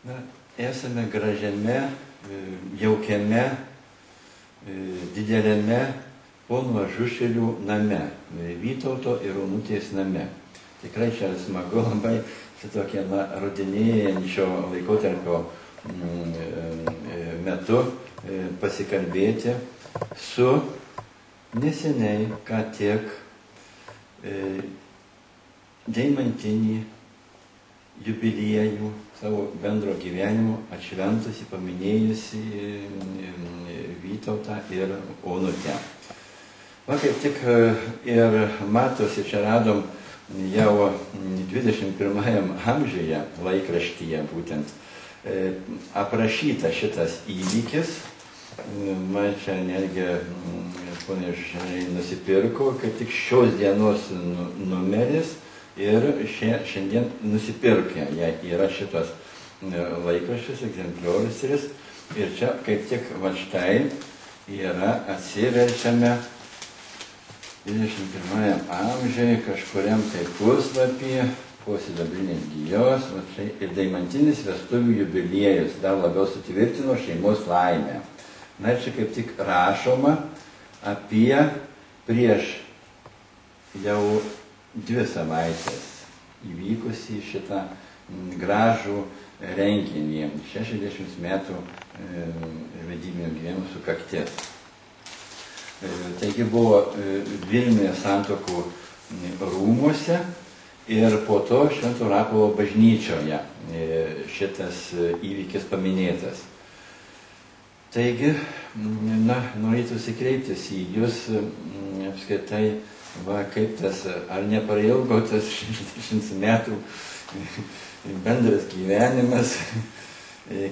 Na, esame gražiame, jaukiame, dideliame pono Ažušilių name, Vytauto ir Onutės name. Tikrai čia smagu labai šitokie rudenėjančio laikotarpio metu pasikalbėti su neseniai, ką tik deimantinį jubiliejų savo bendro gyvenimo atšventusi, paminėjusi Vytautą ir Onutę. Va, kaip tik ir matosi, čia radom jau 21 amžiuje laikraštyje būtent aprašyta šitas įvykis. Man čia netgi ponė nusipirko, kaip tik šios dienos numeris ir šiandien nusipirkė. Jie yra šitas laikraštis, egzempliorius. Ir čia kaip tik va štai yra atsiverčiame 21 amžiuje kažkuriam tai puslapį po sidabrinės gijos, ir deimantinis vestuvių jubiliejus dar labiau sutvirtino šeimos laimę. Na ir čia kaip tik rašoma apie prieš jau 2 savaitės įvykusį šitą gražų renginį, 60 metų vedybinio gyvenimo sukaktis. Taigi buvo Vilniuje Santuokų rūmuose ir po to Švento Rapolo bažnyčioje šitas įvykis paminėtas. Taigi, norėtųsi kreiptis į jūs apskritai, va, kaip tas, ar neprailgo tas 60 metų bendras gyvenimas,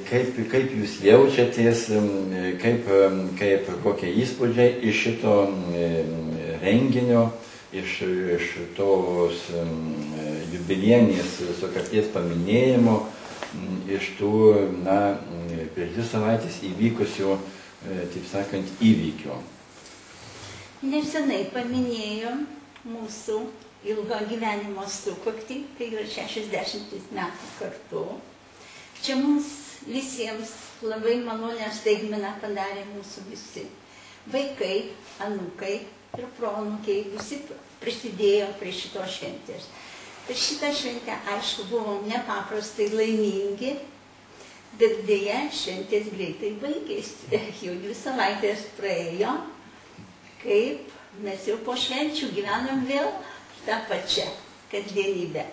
kaip jūs jaučiatės, kokie įspūdžiai iš šito renginio, iš tos jubiliejinės sukakties paminėjimo, iš tų, prieš 2 savaitės įvykusių, taip sakant, įvykių. Nesenai paminėjom mūsų ilgo gyvenimo sukaktį, tai yra 60 metų kartu. Čia mums visiems labai malonę staigmeną padarė mūsų visi. Vaikai, anūkai ir proanūkiai visi prisidėjo prie šitos šventės. Per šitą šventę, aišku, buvom nepaprastai laimingi, bet dėja šventės greitai baigėsi. Jau 2 savaitės praėjo, kaip mes jau po švenčių gyvenam vėl tą pačią kasdienybę.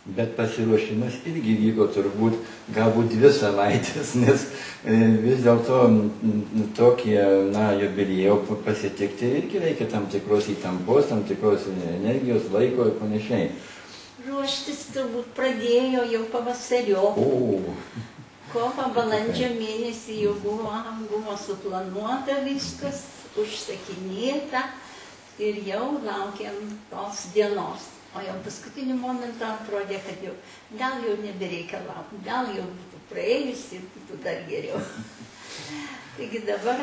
Bet pasiruošimas irgi vyko turbūt galbūt 2 savaitės, nes vis dėlto tokie jubiliejų pasitikti irgi reikia tam tikros įtampos, tam tikros energijos, laiko ir panašiai. Ruoštis turbūt pradėjo jau pavasario. Kovo, balandžio mėnesį jau buvo suplanuota viskas, užsakinėta ir jau laukiam tos dienos. O jau paskutiniu momentu atrodė, kad gal jau nebereikia laukti, gal jau būtų praėjusi ir būtų dar geriau. Taigi dabar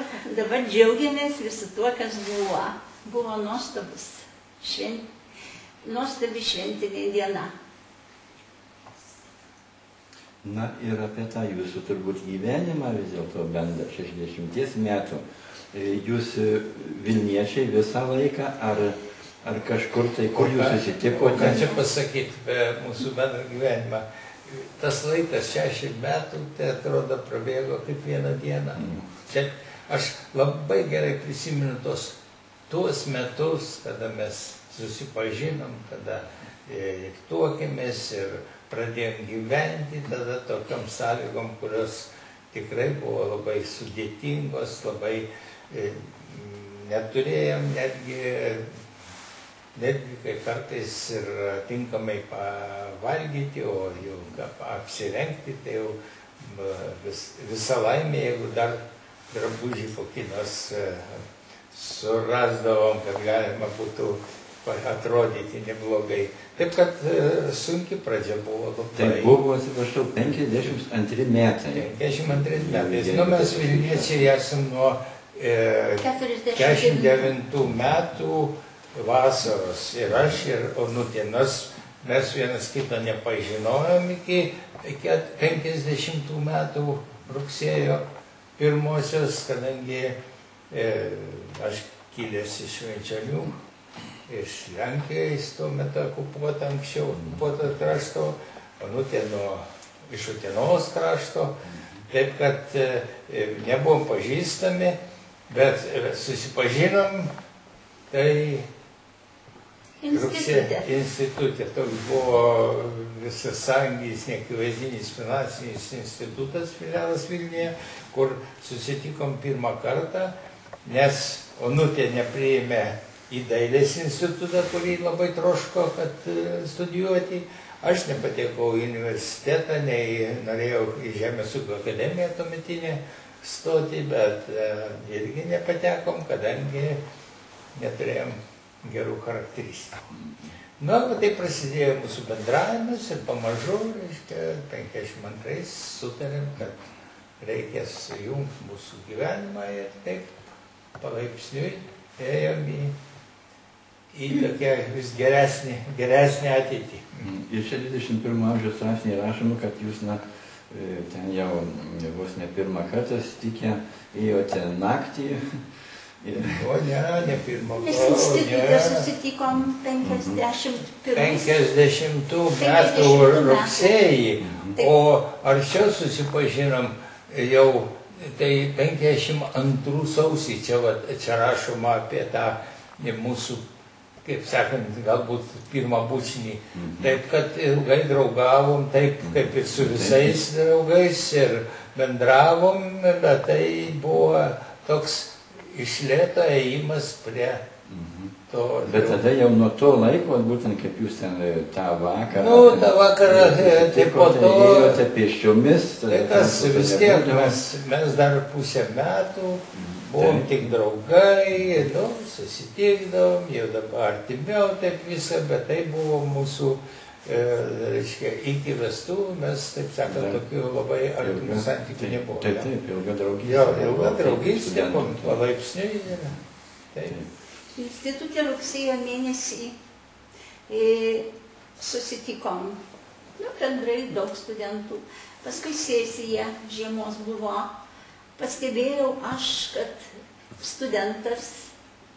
džiaugiamės visu tuo, kas buvo. Buvo nuostabi šventinė diena. Na ir apie tą jūsų turbūt gyvenimą vis dėlto bendrą 60 metų. Jūs Vilniečiai visą laiką, ar kažkur tai, kur jūs susitikote? Ką čia pasakyti apie mūsų bendrą gyvenimą? Tas laikas 60 metų, tai atrodo prabėgo kaip 1 diena. Čia aš labai gerai prisimenu tuos metus, kada mes susipažinom, kada tuokėmės ir pradėjom gyventi, tada tokiom sąlygom, kurios tikrai buvo labai sudėtingos, labai neturėjom netgi kai kartais ir tinkamai pavalgyti, o jau apsirengti, tai jau visą laimę, jeigu dar drabužį kokį nors surasdavom, kad galima būtų atrodyti neblogai. Taip, kad sunki pradžia buvo labai. Tai buvo, atsiprašau, 52 metai. 52 metais. Mes Vilniečiai esam nuo 49 metų vasaros ir aš ir Onutė, nors mes vienas kito nepažinojom iki 50 metų rugsėjo 1, kadangi aš kilęs iš Švenčionių, iš Lenkijos tuo metu okupuota, anksčiau okupuota krašto, Onutė iš Utenos krašto, taip kad nebuvom pažįstami, bet susipažinom, tai institutė. Toks buvo visasąjunginis neakivaizdinis finansinis institutas filialas Vilniuje, kur susitikom pirmą kartą, nes Onutė nepriėmė į dailės institutą, kurį labai troško, kad studijuoti. Aš nepatekau į universitetą, nei norėjau į Žemės ūkio akademiją tuometinę stoti, bet irgi nepatekom, kadangi neturėjom gerų charakteristikų. Na, tai prasidėjo mūsų bendravimas ir pamažu, reiškia, 52 sutarėm, kad reikės sujungti mūsų gyvenimą ir taip palaipsniui ėjom į tokią vis geresnį ateitį. Ir čia 21 amžiaus straipsnėje rašoma, kad jūs ten jau vos ne pirmą kartą sutikę ėjote naktį. O ne pirmą kartą. Mes institutė susitikom 50 metų rugsėjį, o arčiau susipažinom jau tai 52 sausį, čia rašoma apie tą mūsų, kaip sakant, galbūt pirmą bučinį. Taip, kad ilgai draugavom, taip kaip ir su visais draugais ir bendravom, bet tai buvo toks iš lėto ėjimas prie to. Bet tada jau nuo to laiko, būtent kaip jūs ten tą vakarą... Nu, tą vakarą, taip po to... Ėjote pėsčiomis... Tai kas vis tiek, mes dar pusę metų buvom tik draugai, susitikdavom, jau dabar artimiau taip visą, bet tai buvo mūsų, reiškia, iki vestų, mes, taip sakant, tokių labai artimų santykių nebuvo. Taip, ilga draugystė. Jo, ilga draugystė, palaipsniui. Taip. Institutė rugsėjo mėnesį susitikom, bendrai daug studentų. Paskui sesija žiemos buvo. Pastebėjau aš, kad studentas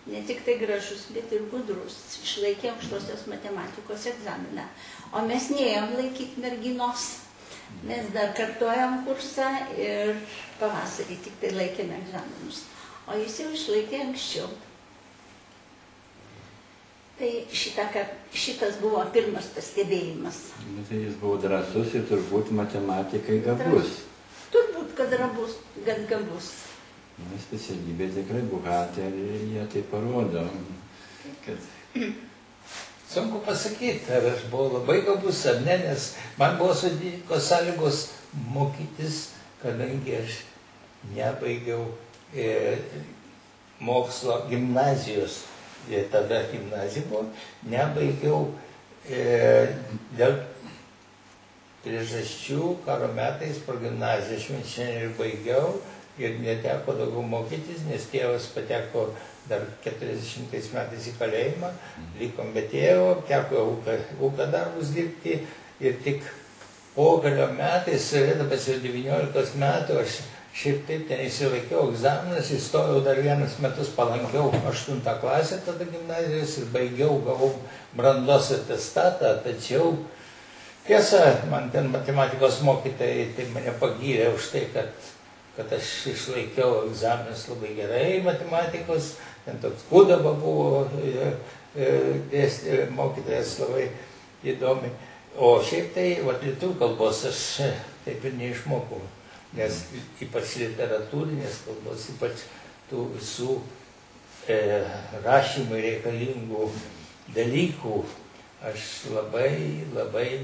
ne tik tai gražus, bet ir gudrus, išlaikė aukštosios matematikos egzaminą. O mes neėjom laikyti merginos. Mes dar kartojom kursą ir pavasarį tik tai laikėme egzaminus. O jis jau išlaikė anksčiau. Tai šitas buvo pirmas pastebėjimas. Tai jis buvo drąsus ir turbūt matematikai gabus. Turbūt, kad gabus. Specialybė tikrai buhalterija tai parodo. Sunku pasakyti, ar aš buvau labai gabus ar ne, nes man buvo sudėtingos sąlygos mokytis, kadangi aš nebaigiau mokslo gimnazijos. Tada gimnazija buvo, nebaigiau dėl priežasčių, karo metais progimnaziją Švenčionių ir baigiau ir neteko daugiau mokytis, nes tėvas pateko dar 40 metais į kalėjimą, likom be tėvo, teko ūkio darbus dirbti ir tik pokalio metais, dabar jau 19 metų, aš šiaip taip ten įsilaikiau egzaminas, įstojau dar vienus metus, palankiau 8 klasę tada gimnazijos ir baigiau, gavau brandos atestatą, tačiau tiesa, man ten matematikos mokytojai tai mane pagyrė už tai, kad aš išlaikiau egzaminus labai gerai matematikos, ten toks Kudaba buvo mokytojas labai įdomi. O šiaip tai, lietuvių kalbos aš taip ir neišmokau, nes ypač literatūrinės kalbos, ypač tų visų rašymai reikalingų dalykų, aš labai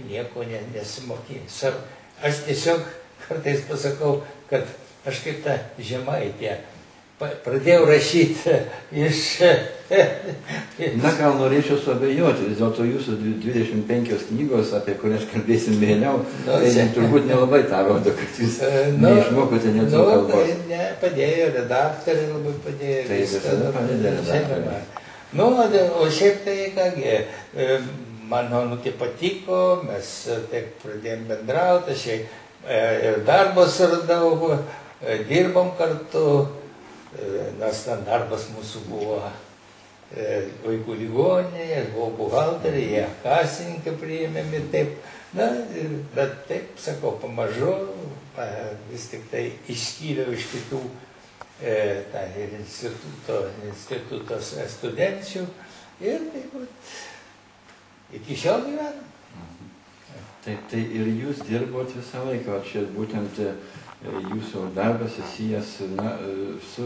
nieko nesimokėjau. Aš tiesiog kartais pasakau, kad aš kaip ta Žemaitė pradėjau rašyti iš... Na, gal norėčiau suabejoti, vis dėlto jūsų 25 knygos, apie kurias kalbėsim vėliau, tai turbūt nelabai tą rodo, kad jūs neišmokote lietuvių kalbos. Ne, padėjo redaktoriai, labai padėjo. Tai visada padėjo redaktoriai. Nu, o šiaip tai kągi, man anūkė patiko, mes taip pradėjom bendrauti, aš ir darbo suradau, dirbom kartu, nes ten darbas mūsų buvo vaikų ligoninėje, aš buvau buhalterė, jie kasininkai priėmėmi, taip, na, bet taip, sakau, pamažu, vis tik tai išskyriau iš kitų institutos studenčių ir taip pat iki šiol gyvenam. Tai ir jūs dirbot visą laiką, o čia būtent jūsų darbas susijęs su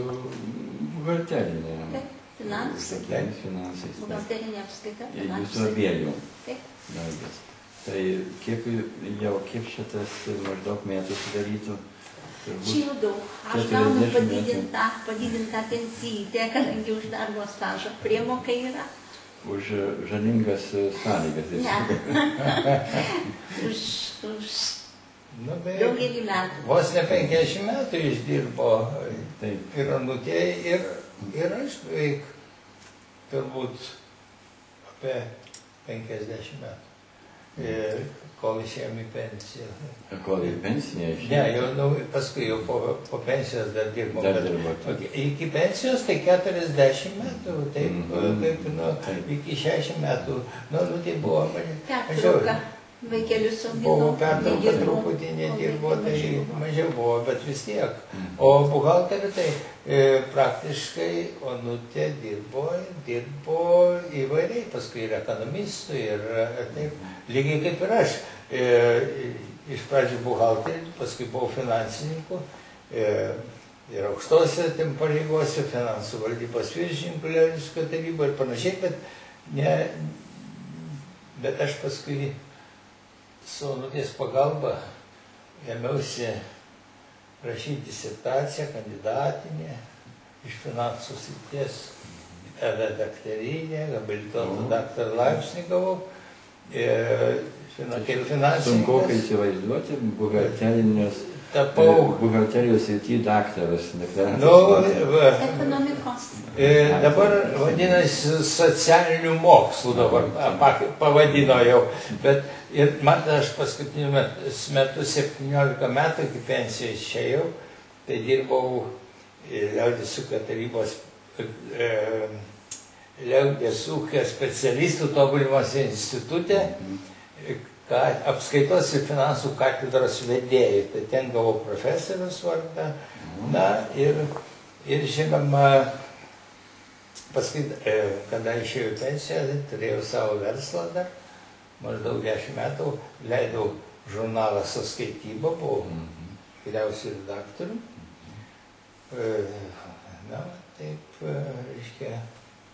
buhalterinė. Taip, finansais. Buhalterinė apskaita, finansai. Jūsų abiejų Taip. darbas. Tai kiek šitas maždaug metų sudarytų? Čia jau daug. Aš gaunu padidintą pensiją, kadangi už darbo stažą priemoka yra. Už žalingas sąlygas. Ne. Už daugelį metų. Vos ne 50 metų išdirbo ir anūkė, ir aš beveik turbūt apie 50 metų. Kol išėjom į pensiją. Kol į pensiją išėjom? Ne, jau paskui jau po pensijos dar dirbom. Iki pensijos tai 40 metų, taip, iki 60 metų. Tai buvo mane. Pertrauka, vaikelius augino. Buvo pertrauka, truputį nedirbo, tai mažiau buvo, bet vis tiek. O buhalterį tai praktiškai onutė dirbo įvairiai, paskui ir ekonomistų, ir taip, lygiai kaip ir aš. Iš pradžių buhalterį, paskui buvau finansininku ir aukštose pareigose, finansų valdybos viršininkų Leninsko taryboje ir panašiai, bet aš paskui su onutės pagalba ėmiausi rašyti disertaciją, kandidatinę iš finansų srities, daktarinę, habilituotą daktarą laipsnį gavau. Kaip finansininkas. Sunku įsivaizduoti buhalterijos srity daktaras. Ekonomikos. Dabar vadinasi socialinių mokslų, dabar pavadino jau. Bet ir man aš paskutiniu metu 17 metų iki pensijos išėjau, tai dirbau Liaudės ūkio tarybos Liaudės ūkio specialistų tobulinimosi institute, apskaitos ir finansų katedros vedėjai. Tai ten gavau profesorius vardą. Na ir žinoma, paskui, kada išėjau į pensiją, turėjau savo verslą dar, maždaug 10 metų, leidau žurnalą Sąskaityba, buvau vyriausiu redaktorium. Na, taip, reiškia,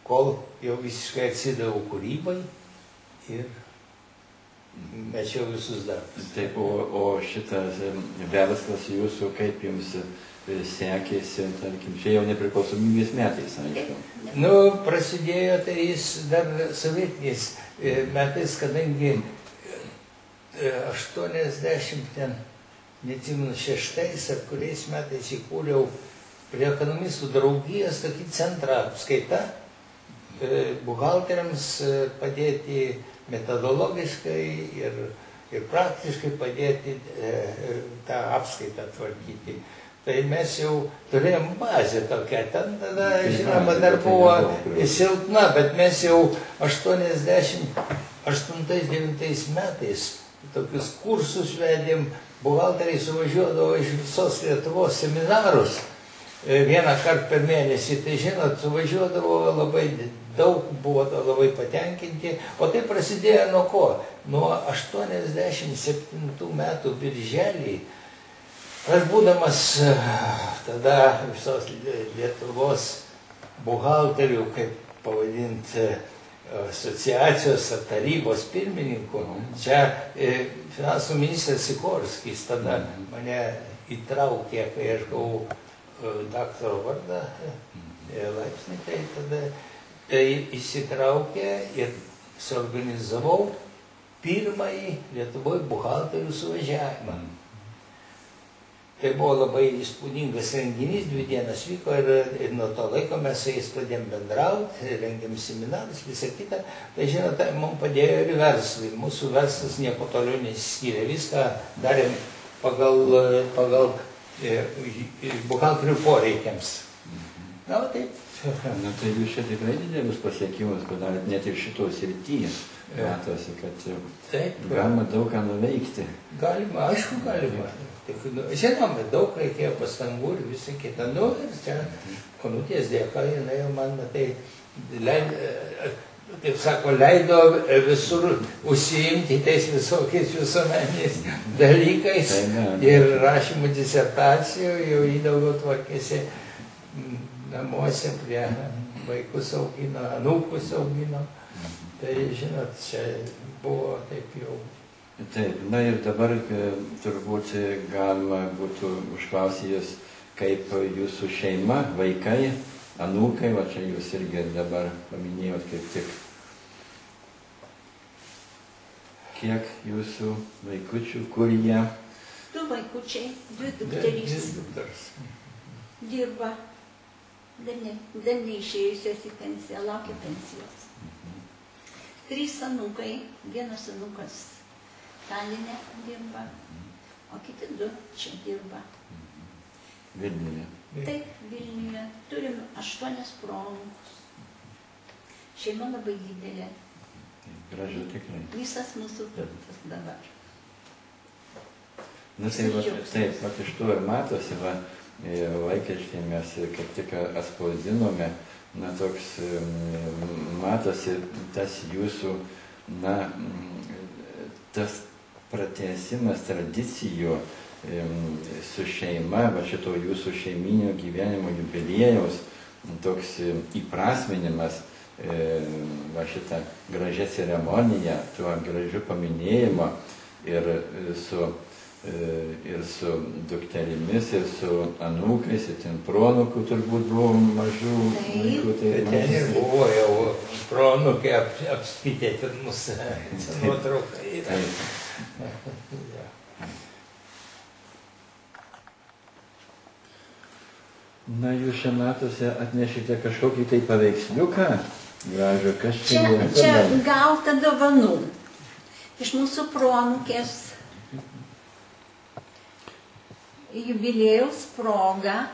kol jau visiškai atsidaviau kūrybai ir mečiau visus darbus. Taip, o šitas verslas jūsų, kaip jums sekėsi, tarkim, čia jau nepriklausomybės metais, aišku? Prasidėjo tai jis dar sovietiniais metais, kadangi 86 ar kuriais metais įkūriau prie ekonomistų draugijos tokį centrą apskaita, buhalteriams padėti metodologiškai ir praktiškai padėti tą apskaitą tvarkyti. Tai mes jau turėjom bazę tokią, ten tada, žinoma, dar buvo silpna, bet mes jau 88-89 metais tokius kursus vedėm, buhalteriai suvažiuodavo iš visos Lietuvos seminarus vieną kartą per mėnesį, tai žinot, suvažiuodavo labai daug, buvo labai patenkinti, o tai prasidėjo nuo ko? Nuo 87 metų birželį, aš būdamas tada visos Lietuvos buhalterių, kaip pavadinti, asociacijos ar tarybos pirmininku, čia finansų ministras Sikorskis tada mane įtraukė, kai aš gavau daktaro vardą, laipsnį, tai tada įsitraukė ir suorganizavau pirmąjį Lietuvoje buhalterių suvažiavimą. Tai buvo labai įspūdingas renginys, 2 dienas vyko ir nuo to laiko mes su jais pradėjom bendrauti, rengėm seminarus, visą kitą. Tai žinote, mums padėjo ir verslai. Mūsų verslas nieko toliau nesiskyrė. Viską darėm pagal buhalterių poreikiams. Na, taip. Na, tai jūs čia tikrai didelius pasiekimus padarėt, net ir šitos srityje. Matosi, kad galima daug ką nuveikti. Galima, aišku, galima. Žinoma, daug reikėjo pastangų ir visą kitą. Nu, ir čia Onutės dėka, jinai jau man, taip sako, leido visur užsiimti tais visokiais visuomeniniais dalykais ir rašymų disertacijų, jau įdaugiau tvarkėsi namuose prie vaikus augino, anūkus augino. Tai, žinot, čia buvo taip jau. Taip, na ir dabar turbūt galima būtų užklausyti jūs, kaip jūsų šeima, vaikai, anūkai, va čia jūs irgi dabar paminėjot kaip tik. Kiek jūsų vaikučių, kur jie? 2 vaikučiai, 2 dukterys. Dirba, dar neišėjusios į pensiją, laukia pensijos. 3 anūkai, 1 anūkas Taline dirba, o kiti 2 čia dirba. Vilniuje. Taip, Vilniuje. Turim 8 proanūkus. Šeima labai didelė. Gražu tikrai. Visas mūsų turtas dabar. Na taip, vat iš to ir matosi, laikraštyje mes kaip tik atspausdinome, na toks matosi tas jūsų, na, tas pratęsimas tradicijų su šeima, va šito jūsų šeiminio gyvenimo jubiliejaus, toks įprasminimas, va šitą gražią ceremoniją, tuo gražiu paminėjimo ir su dukterimis, ir su anūkais, ir ten proanūkų turbūt buvo mažų vaikų. Ten ir buvo jau proanūkai apspitė ten mūsų nuotrauką. Na, jūs čia matosi atnešite kažkokį tai paveiksliuką, gražu, kas čia yra? Čia gauta dovanų iš mūsų proanūkės. Jubiliejaus proga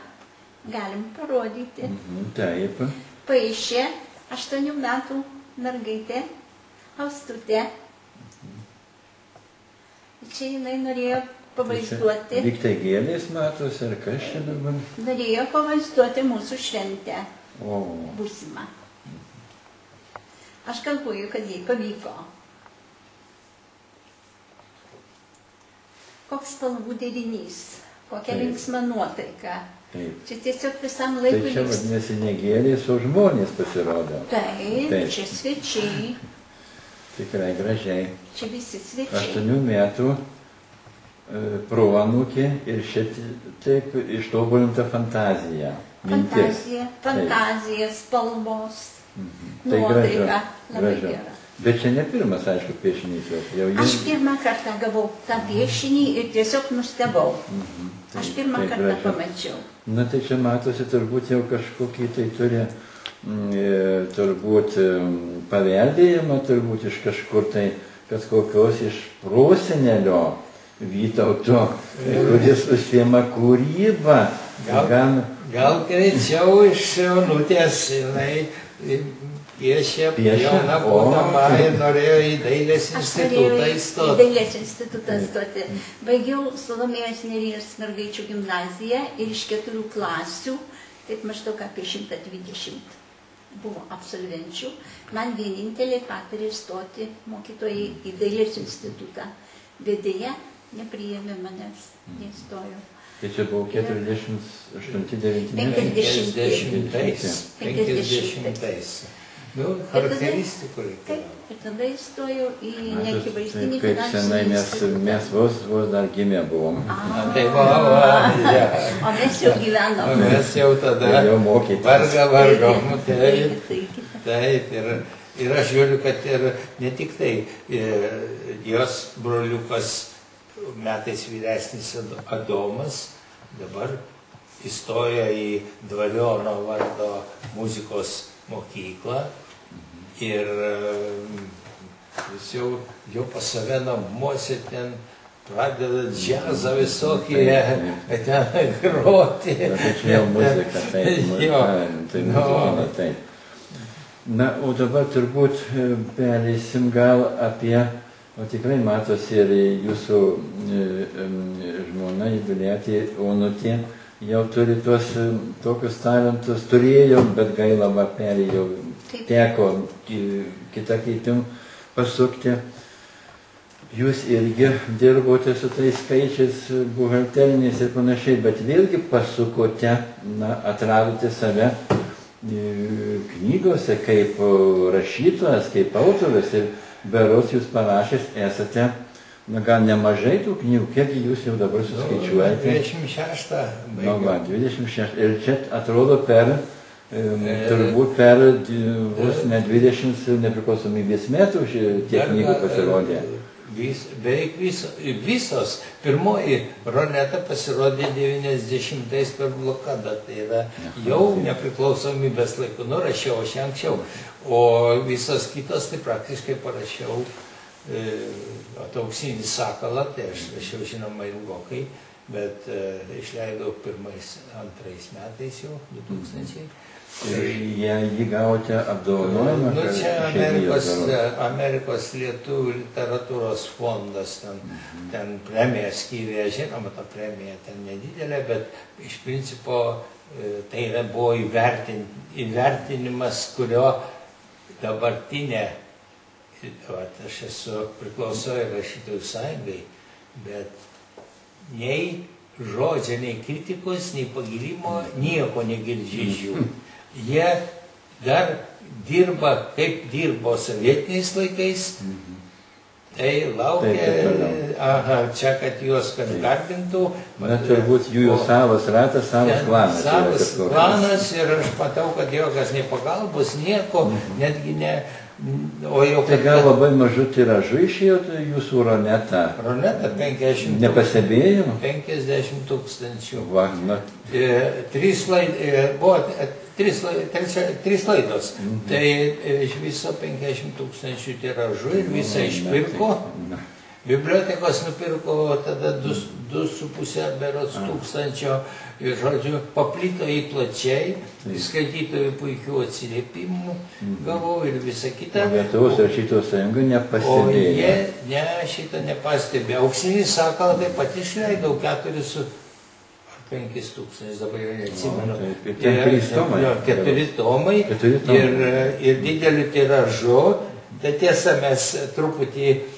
galim parodyti. Taip. Paišė 8 metų mergaitė, Austutė. Čia jinai norėjo pavaizduoti. Lyg tai gėlės matosi, ar kas čia dabar? Norėjo pavaizduoti mūsų šventę. O. Būsimą. Aš galvoju, kad jai pavyko. Koks spalvų derinys. Kokia linksma nuotaika. Taip. Čia tiesiog visam laikui Tai čia vadinasi ne gėlės, o žmonės pasirodo. Taip, čia svečiai. Tikrai gražiai. Čia visi svečiai. 8 metų proanūkė ir šitaip ištobulinta fantazija. Fantazija, spalvos, Tai nuotaika. Labai gražu. gera. Bet čia ne pirmas, aišku, piešinys. Aš pirmą kartą gavau tą piešinį ir tiesiog nustebau. Aš pirmą kartą pamačiau. Na tai čia matosi turbūt jau kažkokį tai turi turbūt paveldėjimą, turbūt iš kažkur tai, kad kokios iš prosenelio Vytauto, kuris užsiema kūrybą. Gal greičiau iš Onutės, jinai piešė, jauna būdama ir norėjo į dailės institutą įstoti. Aš norėjau į dailės institutą stoti. Baigiau Salomėjos Nėries mergaičių gimnaziją ir iš 4 klasių, taip maždaug apie 120 buvo absolvenčių. Man vienintelė patarė stoti mokytojai į dailės institutą. Bet deja, nepriėmė manęs, neįstojau. Tai čia buvo 48-9 50-ais. Nu, charakteristikų reikia. Ir tada įstojau į neakivaiztinį finansinį institutą. Kaip senai mes vos dar gimė buvom. Tai o mes jau gyvenom. O mes jau tada vargom. Taip, ir aš žiūriu, kad ir ne tik tai jos broliukas metais vyresnis Adomas, dabar įstojo į Dvariono vardo muzikos mokyklą ir jis jau pas save namuose ten pradeda džiazą visokį ten groti. Tai čia jau muzika, taip. Tai muzika, taip. Na, o dabar turbūt pereisim gal apie, o tikrai matosi ir jūsų žmona, jubiliatė Onutė, jau turi tuos tokius talentus, turėjo, bet gaila va perėjo, teko kitą keitim pasukti. Jūs irgi dirbote su tais skaičiais buhalteriniais ir panašiai, bet vėlgi pasukote, na, atradote save knygose kaip rašytojas, kaip autorius ir berods jūs parašęs esate, na, gal nemažai tų knygų, kiek jūs jau dabar suskaičiuojate? 26. Na, va, 26. Ir čia atrodo turbūt per vos ne 20 nepriklausomybės metų tiek knygų pasirodė. Beveik visos. Pirmoji Roneta pasirodė 90-ais per blokadą, tai yra jau nepriklausomybės laiku, rašiau aš anksčiau, o visos kitos tai praktiškai parašiau Auksinį sakalą, tai aš rašiau žinoma ilgokai, bet išleidau 1-2 metais jau, 2000. Jį gavote apdovanojimą? Nu, čia Amerikos lietuvių literatūros fondas, ten premiją skyrė, žinoma, ta premija ten nedidelė, bet iš principo tai buvo įvertinimas, kurio dabartinė, aš priklausau ir rašytojų sąjungai, bet nei žodžio, nei kritikos, nei pagirimo, nieko negirdžiu iš jų. Jie dar dirba, kaip dirbo sovietiniais laikais, tai laukia, čia, kad juos garbintų. Na, turbūt jų savas ratas, savas klanas. Savas klanas ir aš matau, kad jokios nei pagalbos, nieko, netgi ne... Tai gal labai mažu tiražu išėjo jūsų Roneta? Roneta 50 Nepastebėjau? 50 000. Va, na. Buvo 3 laidos. Tai iš viso 50 000 tiražu ir visą išpirko. Bibliotekos nupirko tada 2,5 berods tūkstančio, ir žodžiu, paplito į plačiai, skaitytojų puikių atsiliepimų gavau ir visa kita. O Lietuvos rašytojų sąjunga nepastebėjo. O jie šitą nepastebėjo. Auksinį sakalą taip pat išleidau 4 su 5 tūkstančius, dabar jau neatsimenu. Ten 3 tomai. 4 tomai ir dideliu tiražu. Tai tiesa, mes truputį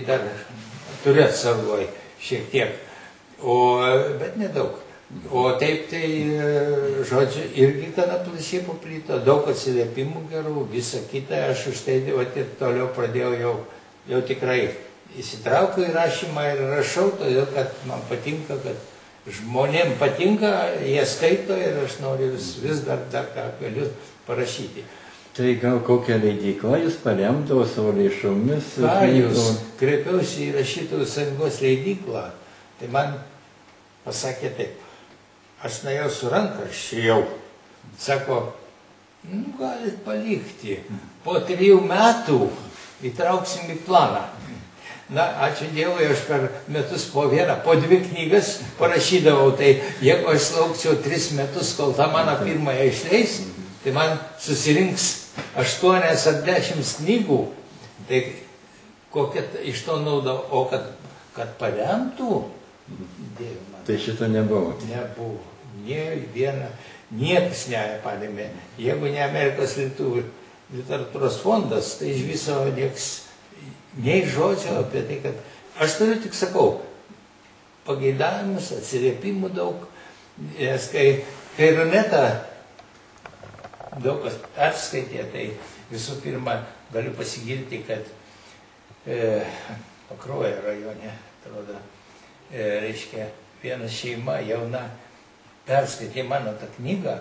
dar turiu atsargoj šiek tiek, bet nedaug. O taip tai, žodžiu, irgi gana plačiai paplito, daug atsiliepimų gerų, visa kita, aš už tai ir toliau pradėjau jau tikrai įsitraukiu į rašymą ir rašau, todėl kad man patinka, kad žmonėm patinka, jie skaito ir aš noriu vis dar ką galiu parašyti. Tai gal kokią leidyklą jūs paremdavo savo lėšomis? Ką jūs? Kreipiausi į rašytojų sąjungos leidyklą, tai man pasakė taip, aš nuėjau su rankraščiu jau, sako, galit palikti, po 3 metų įtrauksim į planą. Na, ačiū Dievui, aš per metus po 2 knygas parašydavau, tai jeigu aš laukčiau 3 metus, kol tą mano pirmąją išleis, tai man susirinks 8 ar 10 knygų, tai kokia iš to nauda, o kad paremtų, Dieve man. Tai šito nebuvo? Nebuvo. Niekas neparėmė. Jeigu ne Amerikos lietuvių literatūros fondas, tai iš viso nieks, nei žodžio apie tai, kad aš turiu tik sakau, pageidavimus, atsiliepimų daug, nes kai Roneta daug kas perskaitė, tai visų pirma galiu pasigirti, kad Pakruojo rajone, atrodo, reiškia, viena šeima jauna perskaitė mano tą knygą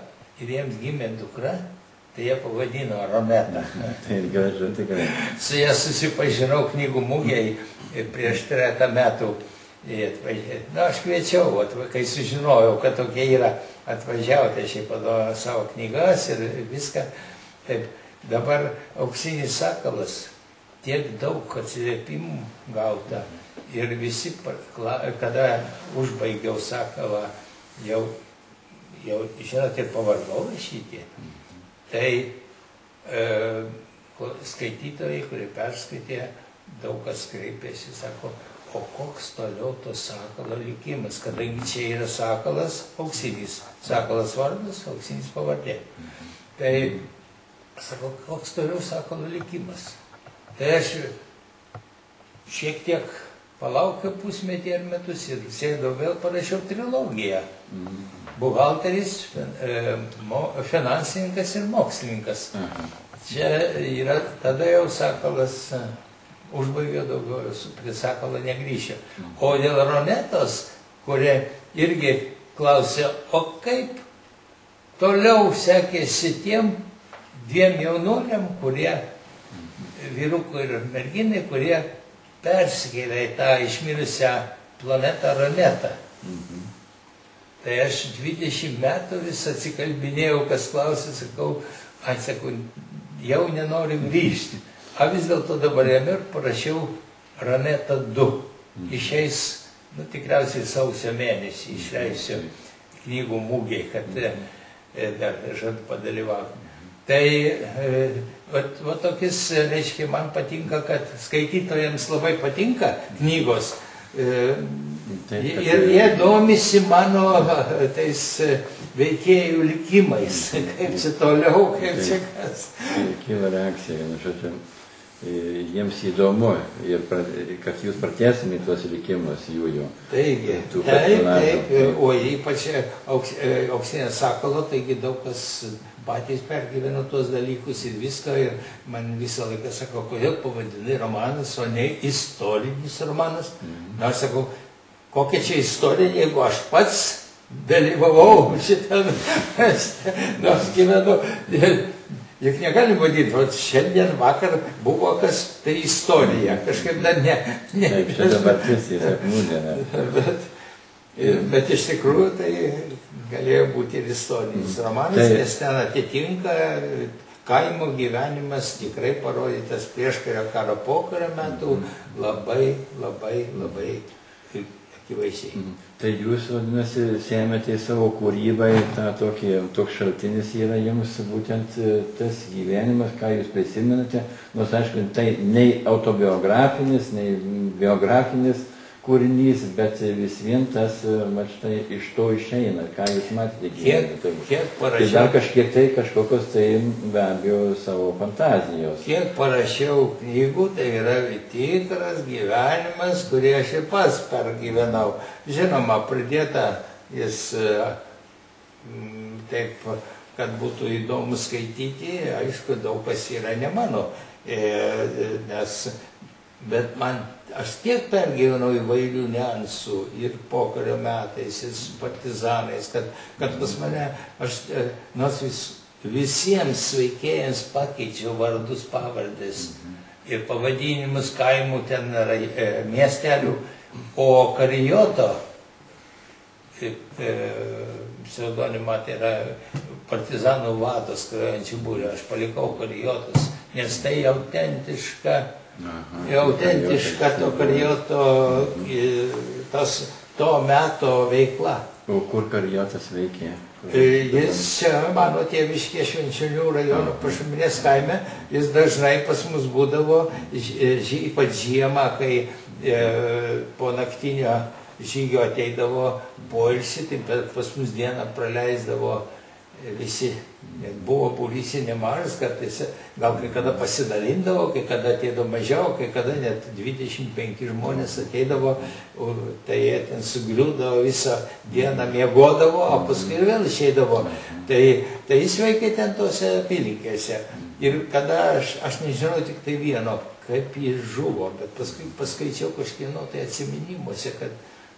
ir jiems gimė dukra, tai jie pavadino Roneta. Tai gražu tikrai. Su ją susipažinau knygų mugėj prieš 3 metų Na, aš kviečiau, kai sužinojau, kad tokie yra, atvažiavo, tai šiaip padovanojo savo knygas ir viską. Taip, dabar Auksinis sakalas, tiek daug atsiliepimų gauta ir visi, kada užbaigiau sakalą, jau žinot, ir pavargau rašyti, tai skaitytojai, kurie perskaitė, daug kas kreipėsi, sako, o koks toliau to sakalo likimas, kadangi čia yra sakalas Auksinis, sakalas vardas, Auksinis pavardė. Tai, sako, koks toliau sakalo likimas. Tai aš šiek tiek palaukiau pusmetį ar metus ir sėdau vėl parašiau trilogiją. Buhalteris, finansininkas ir mokslininkas. Čia yra, tada jau sakalas užbaigė daugiau, prie sakalo negrįšiu. O dėl Ronetos, kurie irgi klausė, o kaip toliau sekėsi tiem dviem jaunuoliam, kurie, vyrukų ir merginai, kurie persikėlė į tą išmirusią planetą Ronetą. Tai aš 20 metų vis atsikalbinėjau, kas klausė, sakau, jau nenoriu grįžti. A vis dėlto dabar jame ir parašiau Ronetą 2. Išeis, tikriausiai sausio mėnesį išleisiu knygų mūgiai, kad dar žadu padalyvauti. Tai va tokis, reiškia, man patinka, kad skaitytojams labai patinka knygos. Ir jie domisi mano tais veikėjų likimais, kaip čia toliau, kaip čia kas. Kyla reakcija, žodžiu, jiems įdomu, kad jūs pratęsime tuos likimus jų. Taigi, taip, o ypač Auksinio sakalo, taigi daug kas patys pergyveno tuos dalykus ir viską, ir man visą laiką sako, kodėl pavadinai romanas, o ne istorinis romanas. Na, aš sakau, kokia čia istorija, jeigu aš pats dalyvavau šitą, nors gyvenu, juk negalim vadinti, o šiandien vakar buvo kas, tai istorija, kažkaip dar ne. Taip, čia dabartis yra nūdiena. Bet iš tikrųjų tai galėjo būti ir istorinis romanas, nes ten atitinka kaimo gyvenimas, tikrai parodytas prieškario karo pokario metų, labai akivaizdžiai. Tai jūs, vadinasi, sėmėte į savo kūrybą ir toks šaltinis yra jums būtent tas gyvenimas, ką jūs prisimenate, nors aišku, tai nei autobiografinis, nei biografinis kūrinys, bet vis vien tas, štai, iš to išeina, ką jūs matėte gyvenime. Kiek parašiau? Tai dar kažkiek tai, kažkokios tai be abejo savo fantazijos. Kiek parašiau knygų, tai yra tikras gyvenimas, kurį aš ir pats pergyvenau. Žinoma, pridėta jis taip, kad būtų įdomu skaityti, aišku, daug kas yra ne mano, bet man, aš tiek pergyvenau įvairių niuansų ir pokario metais, ir su partizanais, kad pas mane, aš nors visiems veikėjams pakeičiau vardus, pavardės ir pavadinimus kaimų ten miestelių, o Karijoto pseudonimą, tai yra partizanų vadas krajojančių būrio, aš palikau Karijotas, nes tai autentiška to Karijoto to meto veikla. O kur Karijotas veikė? Jis čia, mano tėviškė Švenčionių rajono Pašuminės kaime, jis dažnai pas mus būdavo, ypač žiemą, kai po naktinio žygio ateidavo poilsį, tai pas mus dieną praleisdavo visi. Buvo būrys nemažas, kartais gal kai kada pasidalindavo, kai kada ateidavo mažiau, kai kada net 25 žmonės ateidavo, tai jie ten sugriūdavo visą dieną, miegodavo, o paskui vėl išeidavo. Tai jis veikė ten tose apylinkėse. Ir kada aš nežinau tik tai vieno, kaip jis žuvo, bet paskui paskaičiau kažkieno tai atsiminimuose, kad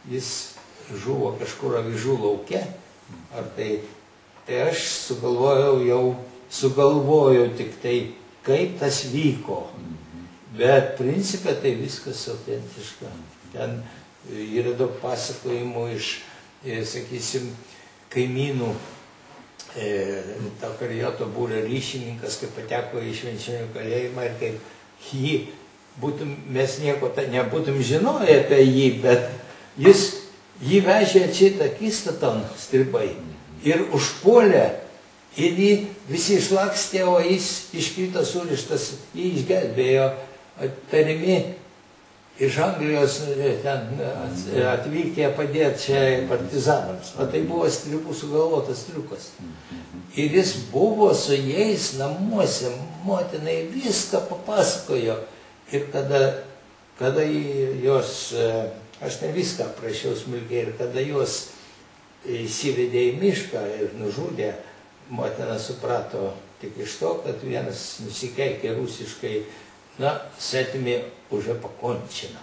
jis žuvo kažkur avižų lauke, ar tai aš sugalvojau tik tai, kaip tas vyko. Bet principė tai viskas autentiška. Ten yra daug pasakojimų iš, sakysim, kaimynų. Ta Karijoto būrio ryšininkas, kaip pateko į Švenčionių kalėjimą ir kaip mes nieko nebūtum žinoję apie jį, bet jį vežė čia Akistaton stribai ir užpuolė ir jį visi išlakstė, o jis iškrito surištas, jį išgelbėjo tarimi iš Anglijos atvykę padėti čia partizanams. O tai buvo stribų sugalvotas triukas. Ir jis buvo su jais namuose, motinai viską papasakojo. Ir kada jos, aš ne viską prašiau smulkiai, ir kada jos įsivedė į mišką ir nužudė, motina suprato tik iš to, kad vienas nusikeikė rusiškai, svetimi už pakончено.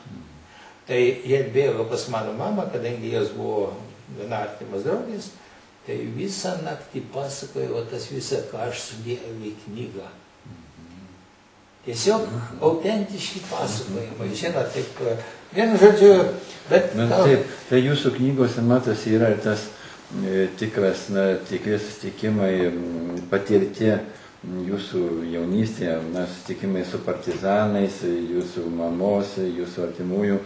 Tai jie bėgo pas mano mamą, kadangi jos buvo viena artimas draugės, tai visą naktį pasakojo tas visą, ką aš sudėjau į knygą. Tiesiog autentiški pasakojimai, žinot, taip, vienu žodžiu, bet... Taip, tai jūsų knygose matosi yra tas tikras, tikri susitikimai, patirti jūsų jaunystėje, susitikimai su partizanais, jūsų mamos, jūsų artimųjų,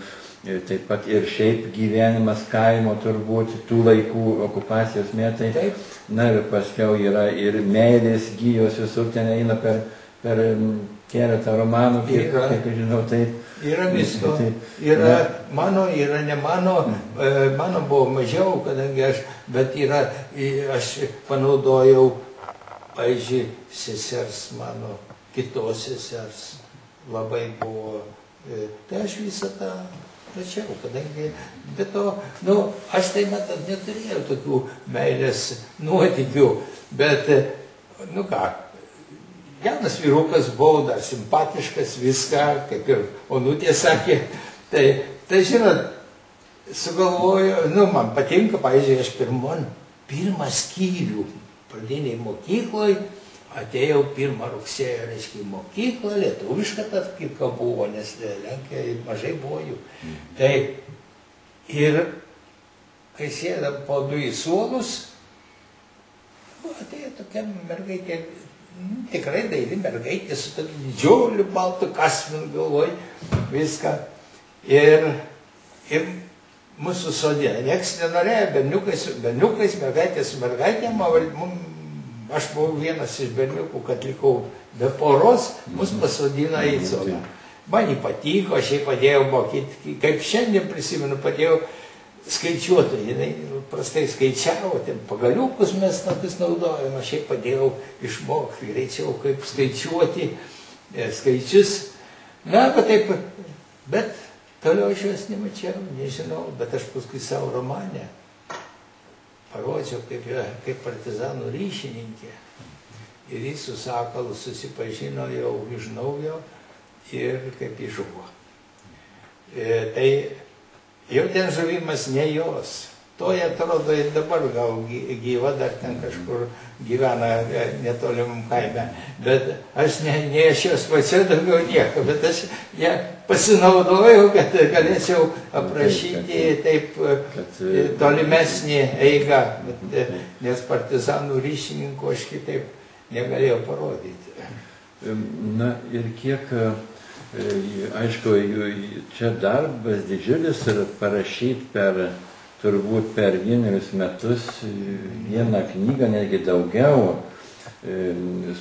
taip pat ir šiaip gyvenimas kaimo turbūt, tų laikų okupacijos metai. Taip. Na ir paskiau yra ir meilės gijos visur ten eina per keletą romanų, kiek žinau, taip. Yra visko, yra mano, yra ne mano, mano buvo mažiau, kadangi bet aš panaudojau, pavyzdžiui, sesers mano, kitos sesers labai buvo, tai aš visą tą rašiau, kadangi, bet to, aš tai matot neturėjau tokių meilės nuotykių, bet, jaunas vyrukas buvau, dar simpatiškas, viską, kaip ir Onutė sakė, tai žinot, sugalvoju, man patinka, pavyzdžiui, aš pirmą skyrių pradiniai mokykloje, atėjau 1 rugsėjo, reiškia, į mokyklą, lietuviška tatkyka buvo, nes Lenkija mažai buvo jų. Tai ir kai sėdam po 2 suolus, atėjo tokia mergaitė, tikrai daili mergaitė, su tokiu didžiuliu baltu kasminu galvoj, viską. Ir mūsų sodina. Niekas nenorėjo, berniukais, mergaitės su mergaitėm, aš buvau vienas iš berniukų, kad likau be poros, mus pasodina į sodą. Man jį patiko, aš jai padėjau mokyti, kaip šiandien prisimenu, padėjau skaičiuoti, jinai prastai skaičiavo, ten pagaliukus mes tokius naudojom, aš jai padėjau išmokti greičiau, kaip skaičiuoti skaičius. Bet toliau aš jos nemačiau, nežinau, bet aš paskui savo romanę parodžiau kaip partizanų ryšininkė. Ir jis su Sakalu susipažino jau iš naujo ir kaip jis žuvo. Tai jau ten žuvimas ne jos. Toje atrodo ir dabar gal gyva, dar ten kažkur gyvena netolimam kaime. Bet aš ne aš jos pačiu daugiau nieko, bet aš ją pasinaudojau, kad galėčiau aprašyti taip tolimesnį eigą, nes partizanų ryšininkų aš kitaip negalėjau parodyti. Na ir kiek, aišku, čia darbas didžiulis ir parašyti turbūt per 1 metus vieną knygą, netgi daugiau,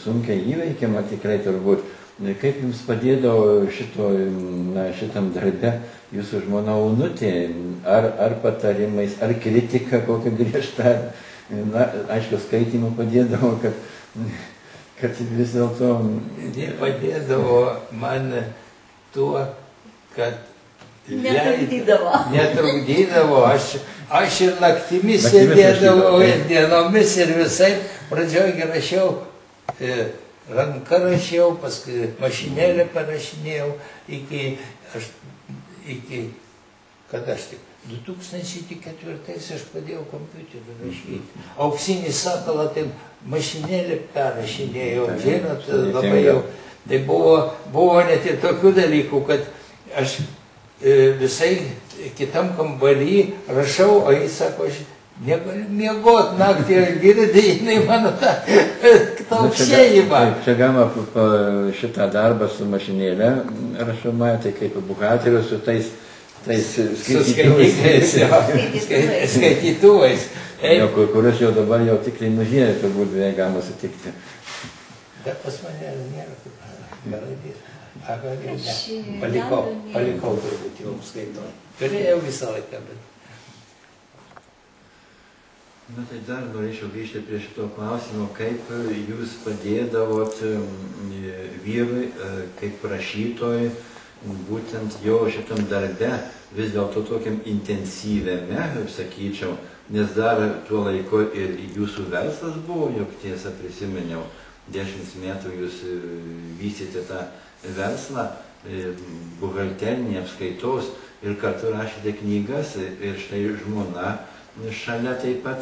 sunkiai įveikiama tikrai turbūt. Kaip jums padėdavo šitam darbe jūsų žmona Onutė? Ar patarimais, ar kritika kokia griežta? Aišku, skaitimų padėdavo, kad vis dėlto... Padėdavo man tuo, kad Netrukdydavo. Aš ir naktimis sėdėdavau, ir dienomis, ir visai pradžioj rašiau, ranka rašiau, paskui mašinėlę parašinėjau, kad aš tik 2004 aš pradėjau kompiuteriu rašyti. Auksinį Sakalą, tai mašinėlę perrašinėjau, žinot, labai jau. Tai buvo net ir tokių dalykų, kad aš visai kitam kambarį rašau, o jis sako, aš negaliu miegot naktį, aš girdėjau, jinai mano tą auksėjimą. Čia galima šitą darbą su mašinėlė rašoma, tai kaip buhalterius su tais skaitytuvais. Kuriuos jau dabar jau tikrai muziejai turbūt beveik galima sutikti. Bet pas mane nėra kaip garadys. Palikau turbūt jau skaitoj. Turėjau visą laiką, bet... Na tai dar norėčiau grįžti prie šito klausimo, kaip jūs padėdavot vyrui, kaip rašytojui, būtent jo šitam darbe, vis dėlto tokiam intensyviame, sakyčiau, nes dar tuo laiku ir jūsų verslas buvo, juk tiesa prisiminiau, 10 metų jūs vystėte tą verslą, buhalterinį apskaitos ir kartu rašėte knygas ir štai žmona šalia taip pat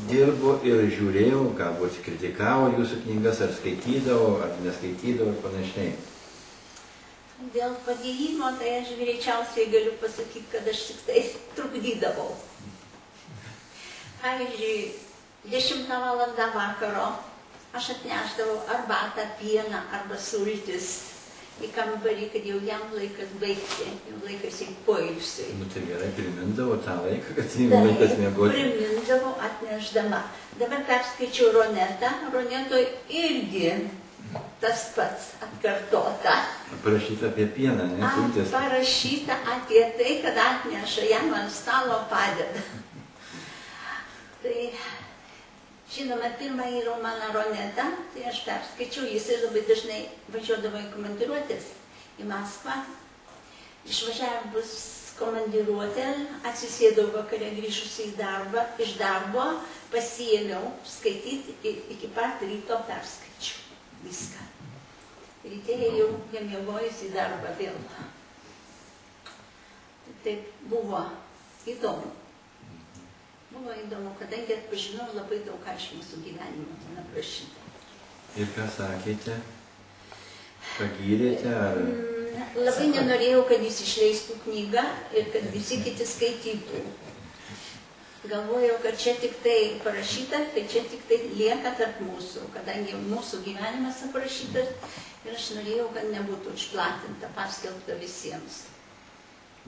dirbo ir žiūrėjau, galbūt kritikavo jūsų knygas, ar skaitydavo, ar neskaitydavo ir panašiai. Dėl padėjimo, tai aš greičiausiai galiu pasakyti, kad aš tik tai trukdydavau. Pavyzdžiui, 10 valandą vakaro aš atnešdavau arbatą, pieną arba sultis į kambarį, kad jau jam laikas baigti, jau laikas į poilsiui. Nu tai gerai, primindavo tą laiką, kad jam laikas miegoti. Primindavo atnešdama. Dabar perskaičiau Ronetą, Ronetoj irgi tas pats atkartota. Parašyta apie pieną, ne? Sultis. Parašyta apie tai, kad atneša, jam ant stalo padeda. Tai, žinoma, pirmąjį romaną Ronetą, tai aš perskaičiau, jisai labai dažnai važiuodavo į komandiruotės į Maskvą. Išvažiavus komandiruotę, atsisėdau vakare grįžusi iš darbo, pasiėmiau skaityti ir iki pat ryto perskaičiau viską. Ryte jau nemiegojus į darbą vėl. Taip buvo įdomu. Buvo įdomu, kadangi atpažinau labai daug ką iš mūsų gyvenimo ten aprašyta. Ir ką sakėte? Pagyrėte ar... Labai nenorėjau, kad jis išleistų knygą ir kad visi kiti skaitytų. Galvojau, kad čia tik tai parašyta, tai čia tik tai lieka tarp mūsų, kadangi mūsų gyvenimas aprašytas ir aš norėjau, kad nebūtų išplatinta, paskelbta visiems.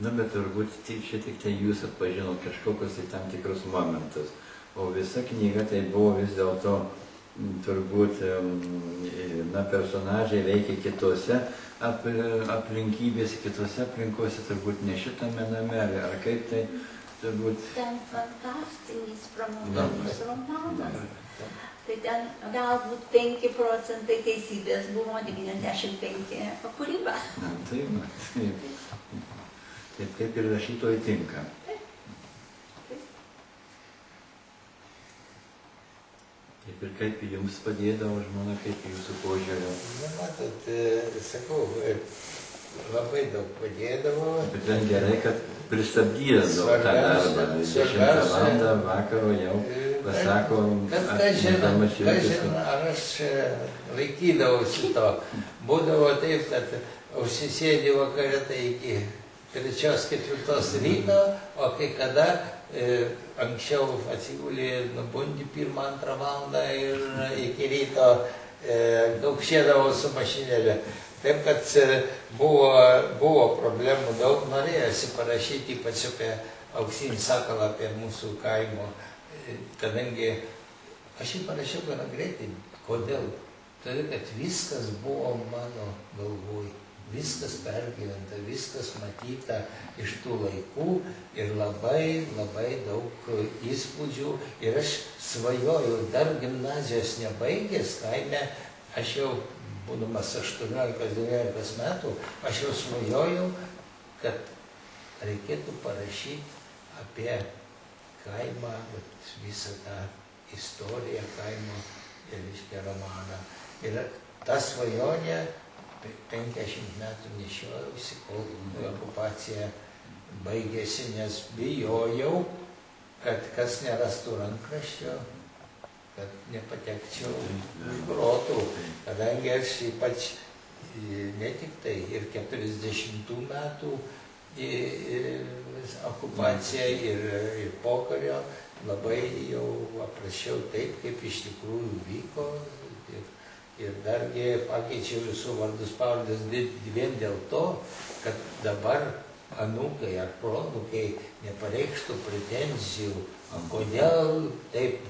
Na, bet turbūt čia tik tai jūs atpažinot kažkokius tai tam tikrus momentus. O visa knyga tai buvo vis dėlto turbūt, na, personažai veikia kitose aplinkybėse, kitose aplinkose, turbūt ne šitame name, ar kaip tai turbūt... Ten fantastinis pramoginis romanas. Tai ten galbūt 5% teisybės buvo, 95% kūryba. Na, taip, taip. Taip kaip ir rašytojai tinka. Taip ir kaip jums padėdavo žmona, kaip jūsų požiūrio? Na, matot, sakau, labai daug padėdavo. Bet ten gerai, kad pristabdydavo tą darbą. 10 valandą vakaro jau pasako... Bet kažin, ar aš laikydavausi to. Būdavo taip, kad užsisėdė vakare tai iki 3-4 ryto, o kai kada anksčiau atsigulė, nubundi 1-2 valandą ir iki ryto daugšėdavau su mašinėlė. Taip, kad buvo problemų daug, norėjosi parašyti ypač apie Auksinį sakalą, apie mūsų kaimo, kadangi aš jį parašiau gana greitai. Kodėl? Todėl, kad viskas buvo mano galvoj. Viskas pergyventa, viskas matyta iš tų laikų ir labai, labai daug įspūdžių. Ir aš svajojau, dar gimnazijos nebaigęs kaime, aš jau, būdamas 18-19 metų, aš jau svajojau, kad reikėtų parašyti apie kaimą, visą tą istoriją kaimo ir iškia romaną. Ir ta svajonė 50 metų nešiojausi, kol okupacija baigėsi, nes bijojau, kad kas nerastų rankraščio, kad nepatekčiau už grotų, kadangi aš ypač ne tik tai ir 40 metų okupaciją ir pokario labai jau aprašiau taip, kaip iš tikrųjų vyko. Ir dargi pakeičiau visų vardus pavardės vien dėl to, kad dabar anūkai ar proanūkai nepareikštų pretenzijų, kodėl taip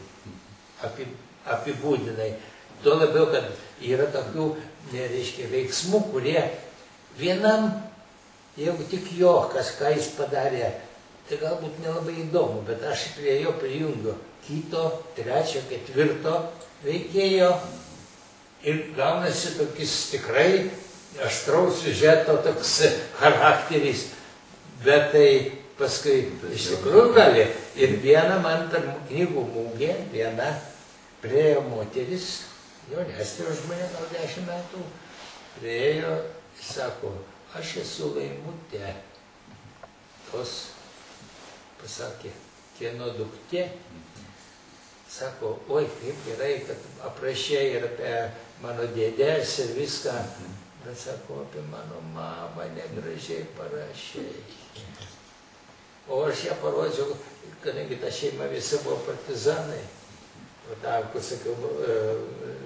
apibūdinai. Tuo labiau, kad yra tokių, reiškia, veiksmų, kurie vienam, jeigu tik jo kažką jis padarė, tai galbūt nelabai įdomu, bet aš prie jo prijungiu kito, trečio, ketvirto veikėjo ir gaunasi tokis tikrai aštraus siužeto toks charakteris, bet tai paskui iš tikrųjų gali. Ir viena man per knygų mugė, viena priejo moteris, jaunesnė už mane gal 10 metų, priejo, sako, aš esu Laimutė, tos, pasakė, kieno duktė, sako, oi, kaip gerai, kad aprašė ir apie mano dėdės ir viską, bet sako, apie mano mamą negražiai parašė. O aš ją parodžiau, kadangi ta šeima visi buvo partizanai. O tą, kur sakiau,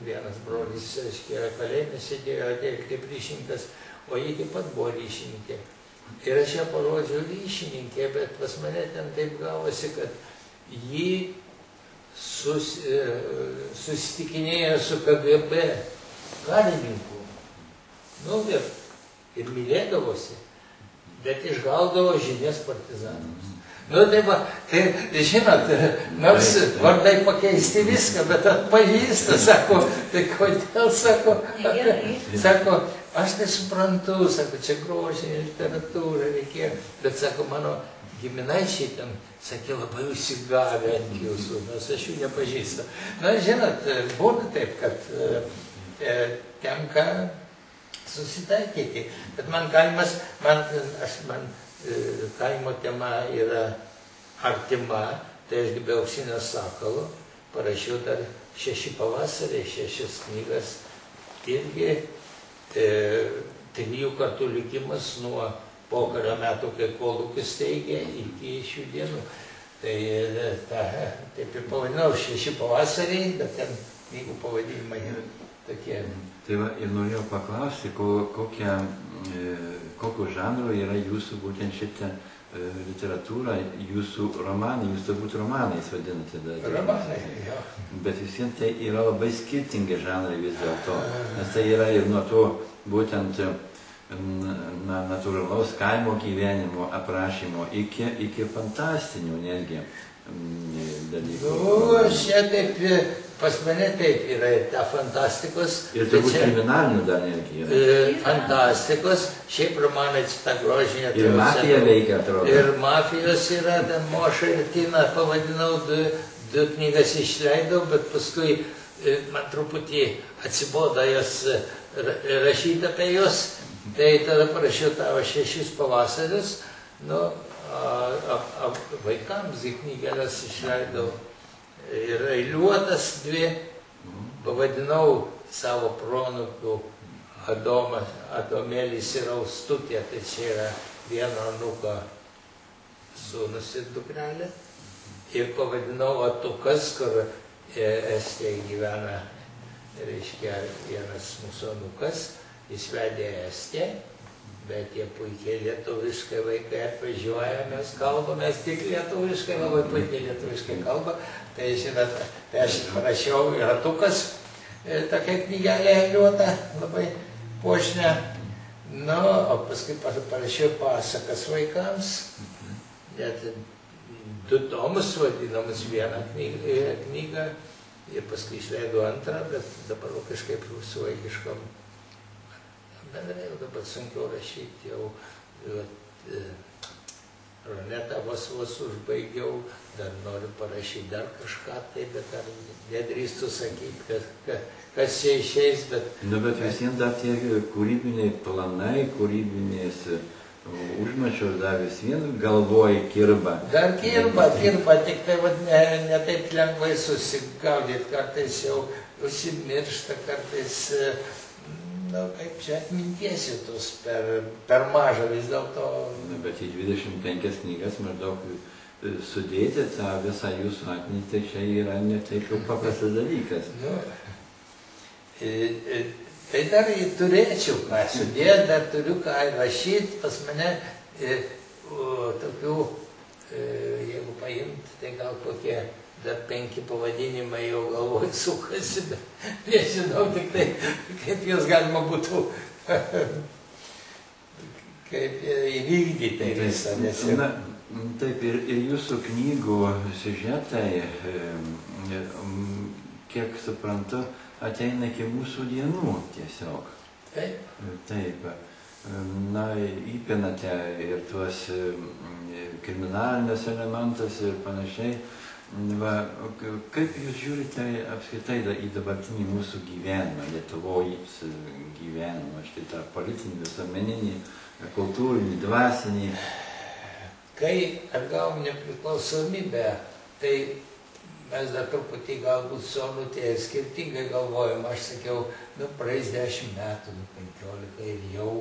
vienas brolis, aiškiai, kalėjime sėdėjo, atėjo kaip ryšininkas, o jie taip pat buvo ryšininkė. Ir aš ją parodžiau ryšininkė, bet pas mane ten taip gavosi, kad jį susitikinėjo su KGB karininku. Nu, ir mylėdavosi, bet išgaudavo žinias partizanams. Nu, tai va, tai, žinot, nors vardai pakeisti viską, bet atpažįsta, sako, tai kodėl, sako, aš tai suprantu, sako, čia grožinė literatūra reikėjo, bet, sako, mano giminaičiai ten, sakė, labai užsigavę ant jūsų, nes aš jų nepažįstu. Na, žinot, būna taip, kad tenka susitaikyti, bet man kaimas, man kaimo tema yra artima, tai aš be Auksinio sakalo parašiau dar 6 pavasariai, 6 knygas, irgi 3 kartų likimas nuo pokario metų, kai kolūkis steigė, iki šių dienų. Tai taip ir pavadinau 6 pavasariai, bet ten knygų pavadinimai yra tokie. Tai va, ir norėjau paklausti, kokio žanro yra jūsų būtent šitą literatūrą, jūsų romanai, jūs turbūt romanais vadinate. Romanai, jo. Bet visiems tai yra labai skirtingi žanrai vis dėlto, nes tai yra ir nuo to būtent natūralaus kaimo gyvenimo aprašymo iki fantastinių netgi dalykų. Nu, čia taip, pas mane taip yra ir ta fantastikos. Ir turbūt kriminalinių dar netgi yra. Fantastikos, šiaip romanai ta grožinė. Ir mafija veikia, atrodo. Ir mafijos yra, ten Moša ir Tina pavadinau, 2 knygas išleidau, bet paskui man truputį atsibodo jas rašyti apie jos. Tai tada parašiau tavo 6 pavasarius, nu, vaikams knygelės išleidau ir eiliuotas 2, pavadinau savo proanūkių Adomėlis ir Austutė, tai čia yra vieno anūko sūnus ir dukrelė, ir pavadinau Atukas, kur Estijoje gyvena, reiškia, vienas mūsų anūkas. Jis vedė Estiją, bet jie puikiai lietuviškai vaikai atvažiuoja, mes kalbamės tik lietuviškai, labai puikiai lietuviškai kalba. Tai, žinot, tai aš parašiau Ratukas, tokia knygelė eiliuota, labai puošnia. Nu, o paskui parašiau pasakas vaikams, net 2 tomus vadinamus, vieną knygą, ir paskui išleidau 2, bet dabar kažkaip su vaikiškom. Bendrai jau dabar sunkiau rašyti, jau Ronetą vos užbaigiau, dar noriu parašyti dar kažką tai, bet dar nedrįstu sakyti, kas čia išeis, bet... Nu, bet visiems dar tie kūrybiniai planai, kūrybinės užmačios dar vis vien galvoj kirba. Dar kirba, tik tai ne taip lengvai susigaudyti, kartais jau užsimiršta, kartais... nežinau, kaip čia atminties tos per mažą vis dėlto. Bet į 25 knygas maždaug sudėti tą visą jūsų atmintį, tai čia yra ne taip jau paprastas dalykas. Nu, tai dar turėčiau ką sudėti, dar turiu ką rašyti, pas mane tokių, jeigu paimt, tai gal kokie dar 5 pavadinimai jau galvoj sukasi, bet nežinau tik tai, kaip juos galima būtų kaip įvykdyti visą. Na, taip, ir jūsų knygų siužetai, kiek suprantu, ateina iki mūsų dienų tiesiog. Taip. Taip. Na, įpinate ir tuos kriminalinius elementus ir panašiai. Va, kaip jūs žiūrite apskritai į dabartinį mūsų gyvenimą, Lietuvos gyvenimą, štai tą politinį, visuomeninį, kultūrinį, dvasinį? Kai atgavom nepriklausomybę, tai mes dar truputį galbūt su Onute skirtingai galvojom. Aš sakiau, praeis 10 metų, 15 ir jau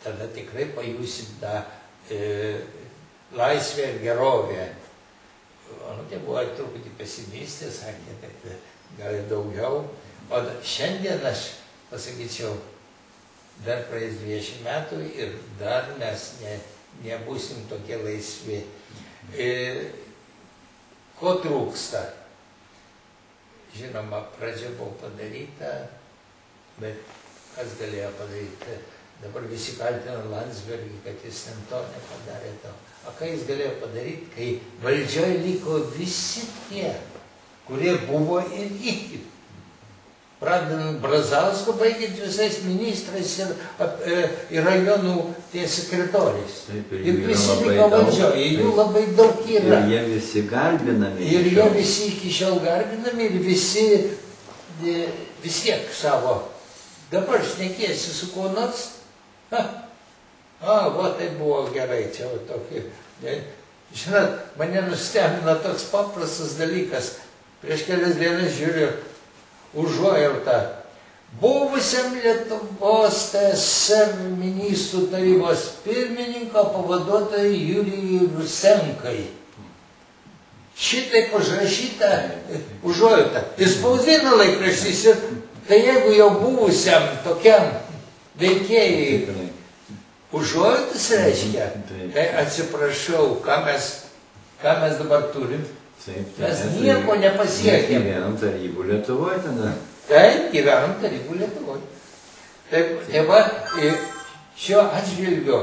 tada tikrai pajusim tą laisvę ir gerovę. Onutė buvo truputį pesimistė, sakė, kad gal ir daugiau. O šiandien aš pasakyčiau, dar praeis 20 metų ir dar mes nebūsim tokie laisvi. Ko trūksta? Žinoma, pradžia buvo padaryta, bet kas galėjo padaryti? Dabar visi kaltina Landsbergį, kad jis ten to nepadarė to. O ką jis galėjo padaryti, kai valdžioje liko visi tie, kurie buvo ir iki. Pradedant Brazausku, baigiant visais ministrais ir rajonų tie sekretoriais. Ir visi liko valdžioje, jų labai daug yra. Ir jie visi garbinami. Ir jie visi iki šiol garbinami ir visi vis tiek savo. Dabar šnekėsi su kuo nors. Va, tai buvo gerai, čia va tokį. Žinot, mane nustebino toks paprastas dalykas. Prieš kelias dienas žiūriu užuojautą. Buvusiam Lietuvos TSR ministrų tarybos pirmininko pavaduotojai Jurijui Rusenkai. Šitaip užrašyta užuojautą. Jis spausdino laikraštys ir tai jeigu jau buvusiam tokiam veikėjai užuojautas reiškia, tai atsiprašau, ką mes dabar turim. Mes nieko nepasiekėm. Gyvenam tarybų Lietuvoje tada. Taip, gyvenam tarybų Lietuvoje. Tai va, šiuo atžvilgiu,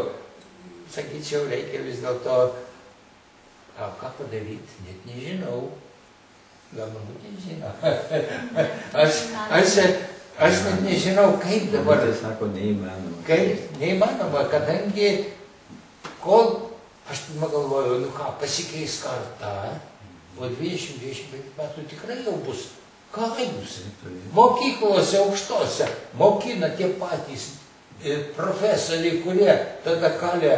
sakyčiau, reikia vis dėlto, ką padaryti, net nežinau. Gal man nežinau. Aš net nežinau, kaip dabar. Tai sako, neįmanoma. Kaip neįmanoma, kadangi, kol aš galvoju, pasikeis karta, po 20-25 metų tikrai jau bus. Ką bus? Mokyklose aukštose mokina tie patys profesoriai, kurie tada kalė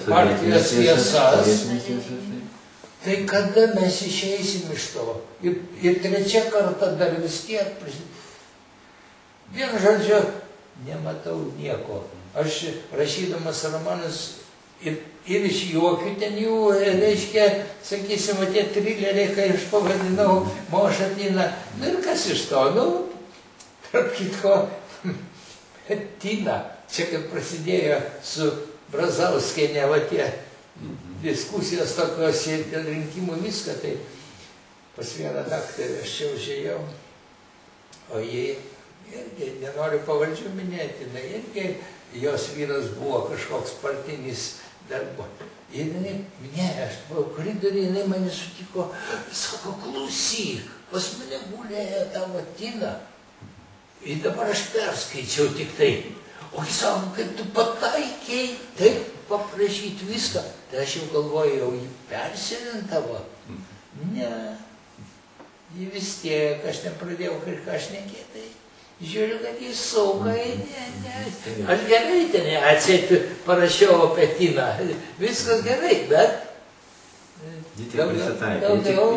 partijos tiesas. Tai kada mes išeisim iš to? Ir trečia karta dar vis tiek. Vienu žodžiu, nematau nieko. Aš rašydamas romanus ir iš juokių ten jų, reiškia, sakysim, tie trileriai, kai aš pavadinau Mošą-Tiną. Ir kas iš to? Tarp kitko, Tina, čia kaip prasidėjo su Brazauskiene, va tie diskusijos tokios ir dėl rinkimų viską, tai pas vieną daktarį aš čia užėjau, o jie irgi, nenoriu pavardžių minėti, irgi jos vyras buvo kažkoks partinis darbo. Ir jinai, aš buvau koridoriuje, jinai mane sutiko, sako, klausyk, pas mane gulėjo tavo Tina. Ir dabar aš perskaičiau tik tai. O jis sako, kaip tu pataikiai, taip paprašyti viską. Tai aš jau galvojau, jį persiorientavo. Ne, jį vis tiek, aš nepradėjau kažką šnekėti. Žiūriu, kad jis saugai, ne. Aš gerai ten atseit parašiau apie Tiną. Viskas gerai, bet Ji tik prisitaikė.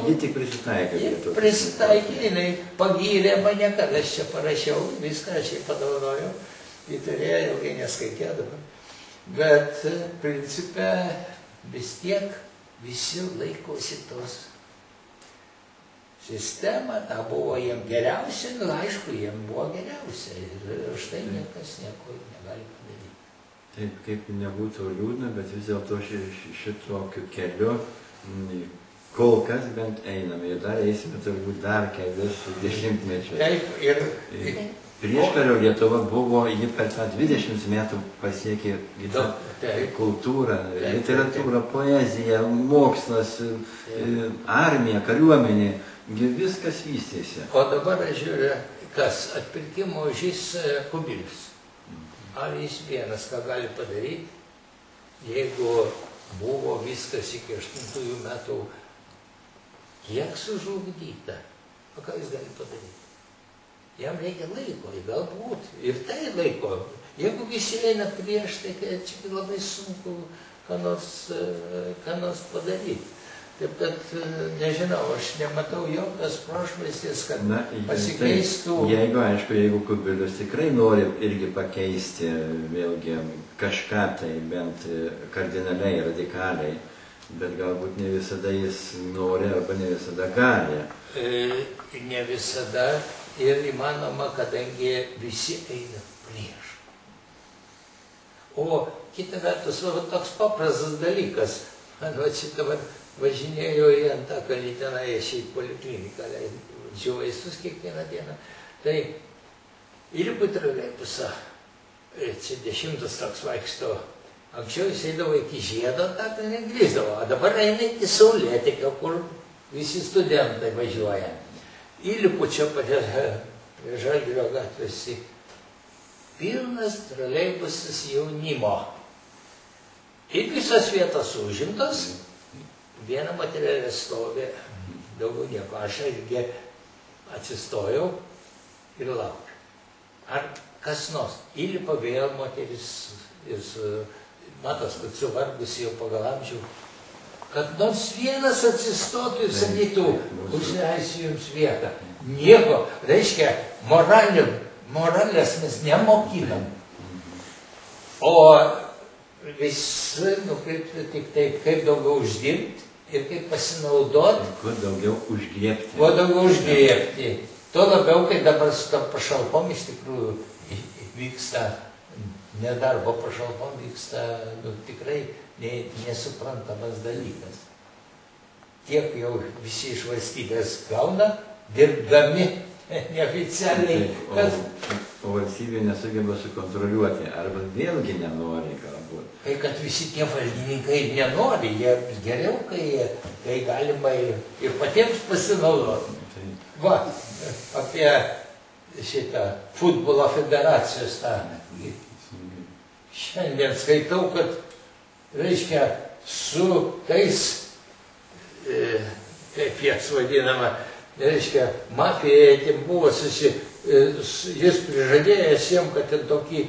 Ji tik prisitaikė. Ji prisitaikė, jinai pagyrė mane, kad aš čia parašiau, viską aš jai padovanojau. Ji turėjo, ilgai neskaitė dabar. Bet principe vis tiek visi laikosi tos sistemą, ta buvo jiem geriausia, nu aišku, jiem buvo geriausia ir štai niekas nieko negali padaryti. Taip, kaip nebūtų liūdna, bet vis dėlto šitokiu keliu kol kas bent einame ir dar eisime turbūt dar kelius dešimtmečius. Taip, ir prieškario Lietuva buvo, ji per tą 20 metų pasiekė kultūrą, literatūrą, poeziją, mokslas, armija, kariuomenė. Viskas vystėsi. O dabar aš žiūriu, kas atpirkimo ožys Kubilius. Ar jis vienas ką gali padaryti, jeigu buvo viskas iki 8 metų kiek sužlugdyta? O ką jis gali padaryti? Jam reikia laiko, galbūt ir tai laiko. Jeigu visi eina prieš, tai čia labai sunku ką nors padaryti. Taip, kad nežinau, aš nematau jokios prošvaistės, kad pasikeistų. Jeigu Kubilius tikrai nori irgi pakeisti vėlgi kažką tai bent kardinaliai, radikaliai, bet galbūt ne visada jis nori arba ne visada gali. Ne visada ir įmanoma, kadangi visi eina prieš. O kita vertus, toks paprastas dalykas, man šitą važinėjau į Antakalnį, tenai aš į polikliniką leidžiu vaistus kiekvieną dieną. Tai įlipu į troleibusą, čia 10 toks vaikšto. Anksčiau jis eidavo iki Žiedo, tą negrįždavo, o dabar eina iki Saulėtekio, kur visi studentai važiuoja. Įlipu čia prie Žalgirio gatvės, pilnas troleibusas jaunimo. Ir visos vietos užimtos. Viena materialė stovi, daugiau nieko. Aš irgi atsistojau ir laukiu. Ar kas nors įlipa vėl moteris ir matos, kad suvargusi jau pagal amžių, kad nors vienas atsistotų ir sakytų, užleisiu jums vietą. Nieko, reiškia, moralės mes nemokinam. O visi nukreipti tik taip, kaip daugiau uždirbti ir kaip pasinaudoti. Kuo daugiau užgriebti. Kuo daugiau užgriebti. Tuo labiau, kai dabar su tom pašalpom iš tikrųjų vyksta, nedarbo pašalpom vyksta tikrai nesuprantamas dalykas. Tiek jau visi iš valstybės gauna, dirbdami neoficialiai. O valstybė nesugeba sukontroliuoti, arba vėlgi nenori galbūt. Tai kad visi tie valdininkai nenori, jie geriau, kai galima ir patiems pasinaudoti. Va, apie šitą futbolo federacijos tą. Šiandien skaitau, kad, reiškia, su tais, kaip jas vadinama, reiškia, mafija buvo jis prižadėjęs jiem, kad ten tokį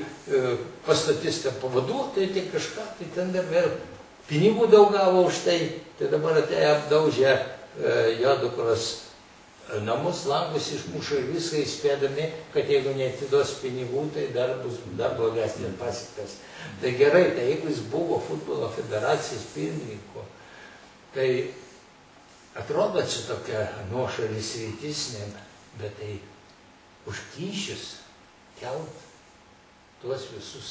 pastatys ten pavaduotojai, tai kažką, tai ten dar vėl pinigų daug gavo už tai, tai dabar atėjo apdaužę jo dukros namus, langus išmušo ir viską įspėdami, kad jeigu neatiduos pinigų, tai dar bus dar blogesnės pasekmės. Tai gerai, tai jeigu jis buvo futbolo federacijos pirmininku, tai atrodo čia tokia nuošalis rytis, bet tai už kyšius kelt tuos visus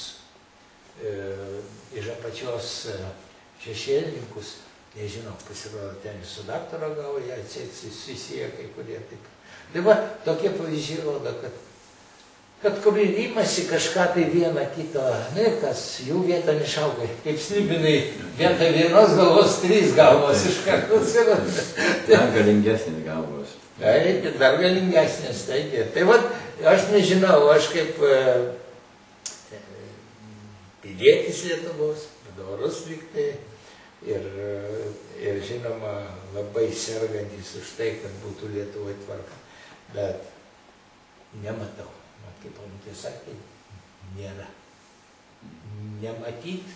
iš apačios šešėlininkus, nežinau, pasirodo, ten su daktaro gavo, jie susisieja kai kurie taip. Tai va, tokie pavyzdžiai rodo, kad kur įmasi kažką tai vieną kitą, kas jų vietą nešaugai, kaip slibinai, vietą vienos galvos, 3 galvos iš karto atsiranda. Dar galingesnės galvos. Taip, dar galingesnės, taigi. Tai va, aš nežinau, aš kaip pilietis Lietuvos, padorus lygtai, ir žinoma, labai sergantis už tai, kad būtų Lietuvoje tvarka. Bet nematau. Kaip Pamutė sakė, nėra. Nematyt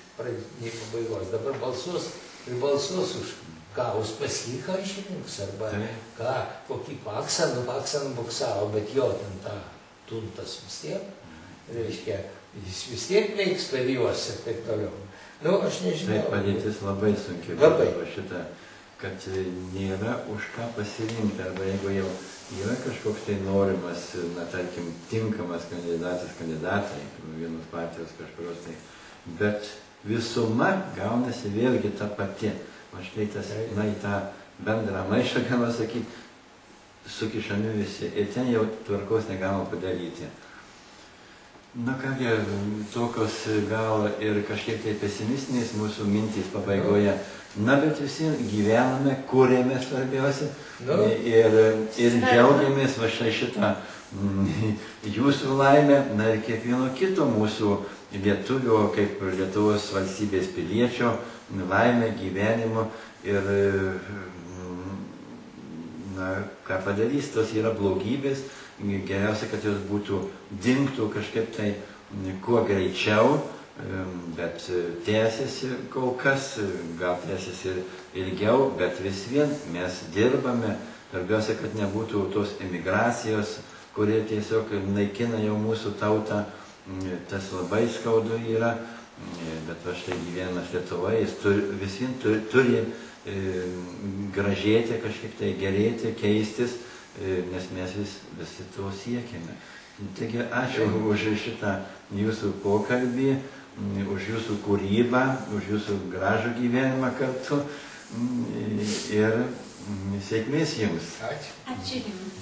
nei pabaigos. Dabar balsuos ir balsuos už gaus pas jį, ką išrinks, arba ką, kokį paksą nubuksavo, bet jo ten tą tuntas vis tiek, reiškia, jis vis tiek veiks per juos ir taip toliau. Nu, aš nežinau. Tai padėtis labai sunkiai. Labai. Šitą, kad nėra už ką pasirinkti, arba jeigu jau yra kažkoks tai norimas, na, tarkim, tinkamas kandidatai, vienos partijos kažkurios tai, bet visuma gaunasi vėlgi ta pati. O štai tas, na, į tą bendrą maišą, galima sakyti, sukišami visi. Ir ten jau tvarkos negalima padaryti. Na kągi, tokios gal ir kažkiek tai pesimistinės mūsų mintys pabaigoje. Na, bet visi gyvename, kūrėme svarbiausia ir džiaugiamės va šitą jūsų laimę, na ir kiekvieno kito mūsų lietuvio, kaip Lietuvos valstybės piliečio, laimę, gyvenimo ir, na, ką padarys, tos yra blogybės, geriausia, kad jos būtų dingtų kažkaip tai kuo greičiau, bet tęsiasi kol kas, gal tęsiasi ir ilgiau, bet vis vien mes dirbame, svarbiausia, kad nebūtų tos emigracijos, kurie tiesiog naikina jau mūsų tautą, tas labai skaudu yra, bet va štai gyvenimas Lietuvoje, jis vis vien turi gražėti, kažkiek tai gerėti, keistis, nes mes visi to siekiame. Taigi ačiū už šitą jūsų pokalbį, už jūsų kūrybą, už jūsų gražų gyvenimą kartu ir sėkmės jums. Ačiū. Ačiū jums.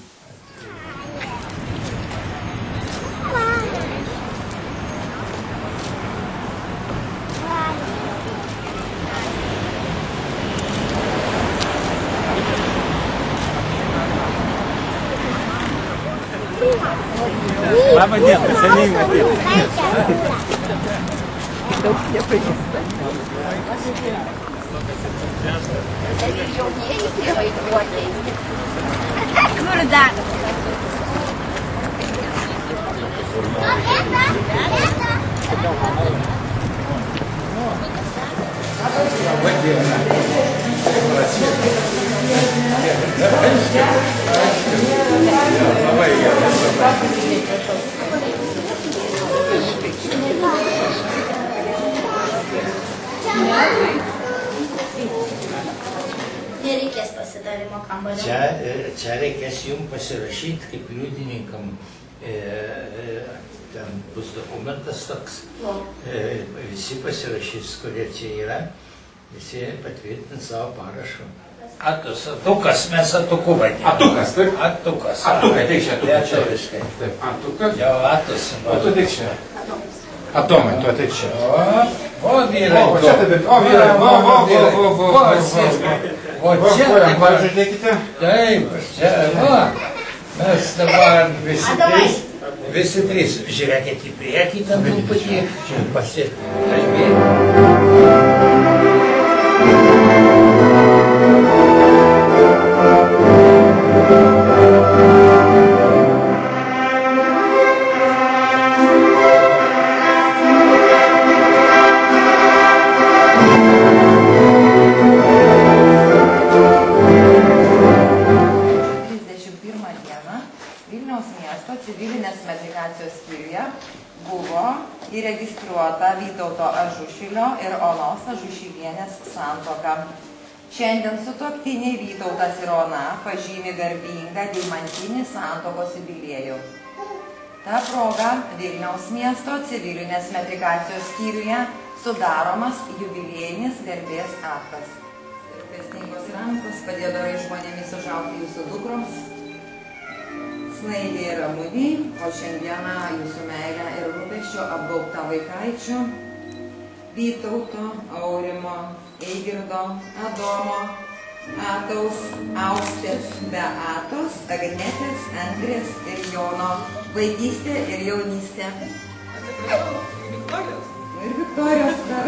Labą dieną, seniai matyti. Daug nepažįsta. Jaunieji tėvai duotėjai. Kur dar? Labą dieną. Labai Nereikės pasidarimo kambario. Čia reikės jums pasirašyti kaip liudininkam. Ten bus dokumentas toks. Visi pasirašys, kurie čia yra. Visi patvirtins savo parašą. Atukas, mes atuku vadiname. Atukas, taip? Atukas. Atukai, tai čia atukai. Lietuviškai. Taip, atukas. Jau atus. O tu tik čia. Atomai, tu tik čia. O vyrai. O čia taip, o vyrai. O čia taip. Pažiūrėkite. Taip, čia, va. Mes dabar visi trys. Žiūrėkit į priekį ten truputį. Pasikalbėti. Įregistruota Vytauto Ažušilio ir Onos Ažušilienės santuoka. Šiandien sutuoktiniai Vytautas ir Ona pažymi garbingą deimantinį santuokos jubiliejų. Ta proga Vilniaus miesto civilinės metrikacijos skyriuje sudaromas jubiliejinis garbės aktas. Kvestingos rankos padėjo dorai žmonėmis užaugti jūsų dukroms. Snaidė ir ramuniai, o šiandieną jūsų meilę ir rūpesčio apgaubta vaikaičių Vytauto, Aurimo, Eigirdo, Adomo, Ataus, Austės, Beatos, Agnetės, Andrės ir Jono, vaikystė ir jaunystė. Ir Viktorijos dar.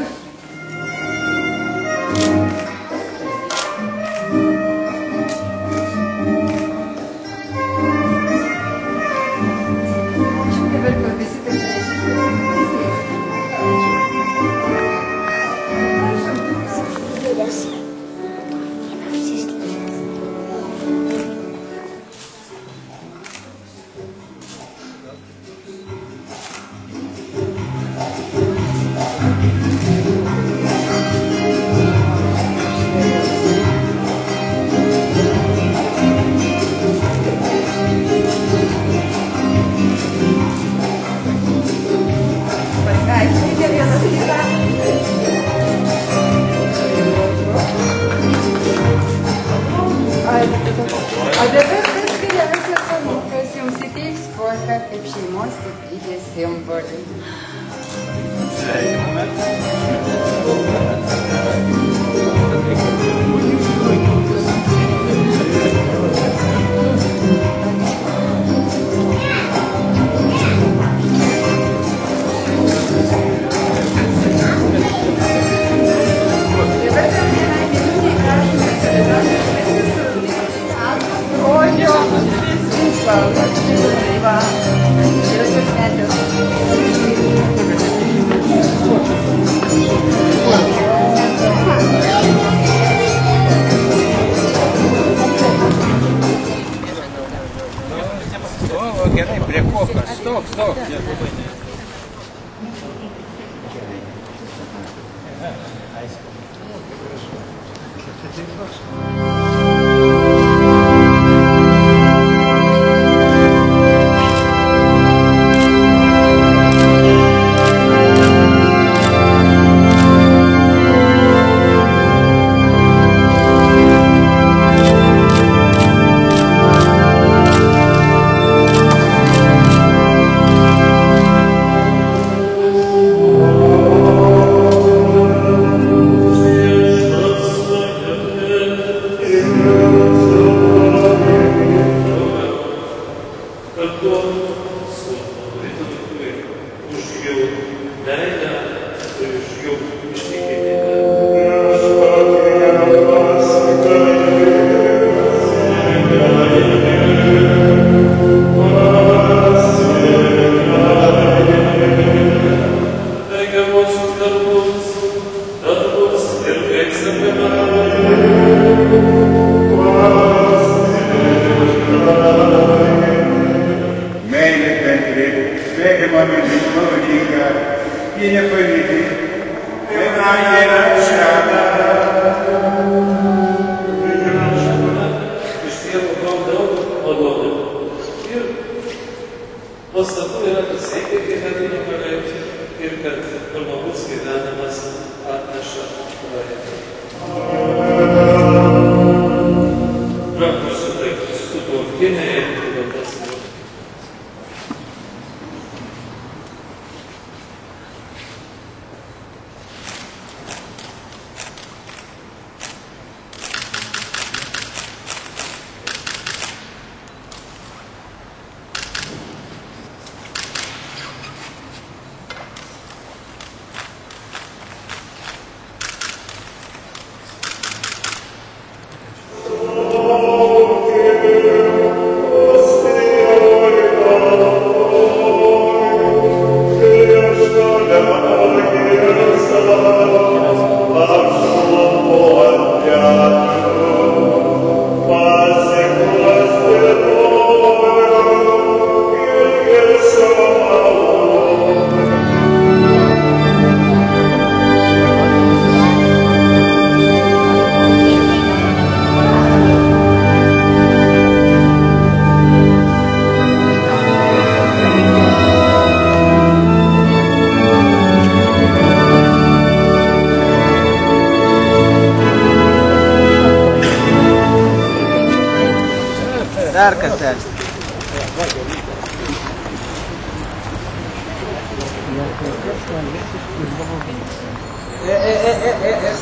Dar kartelį.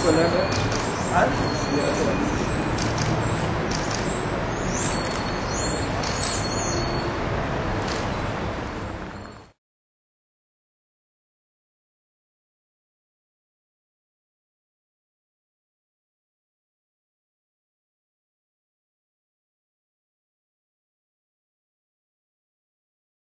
Kolega.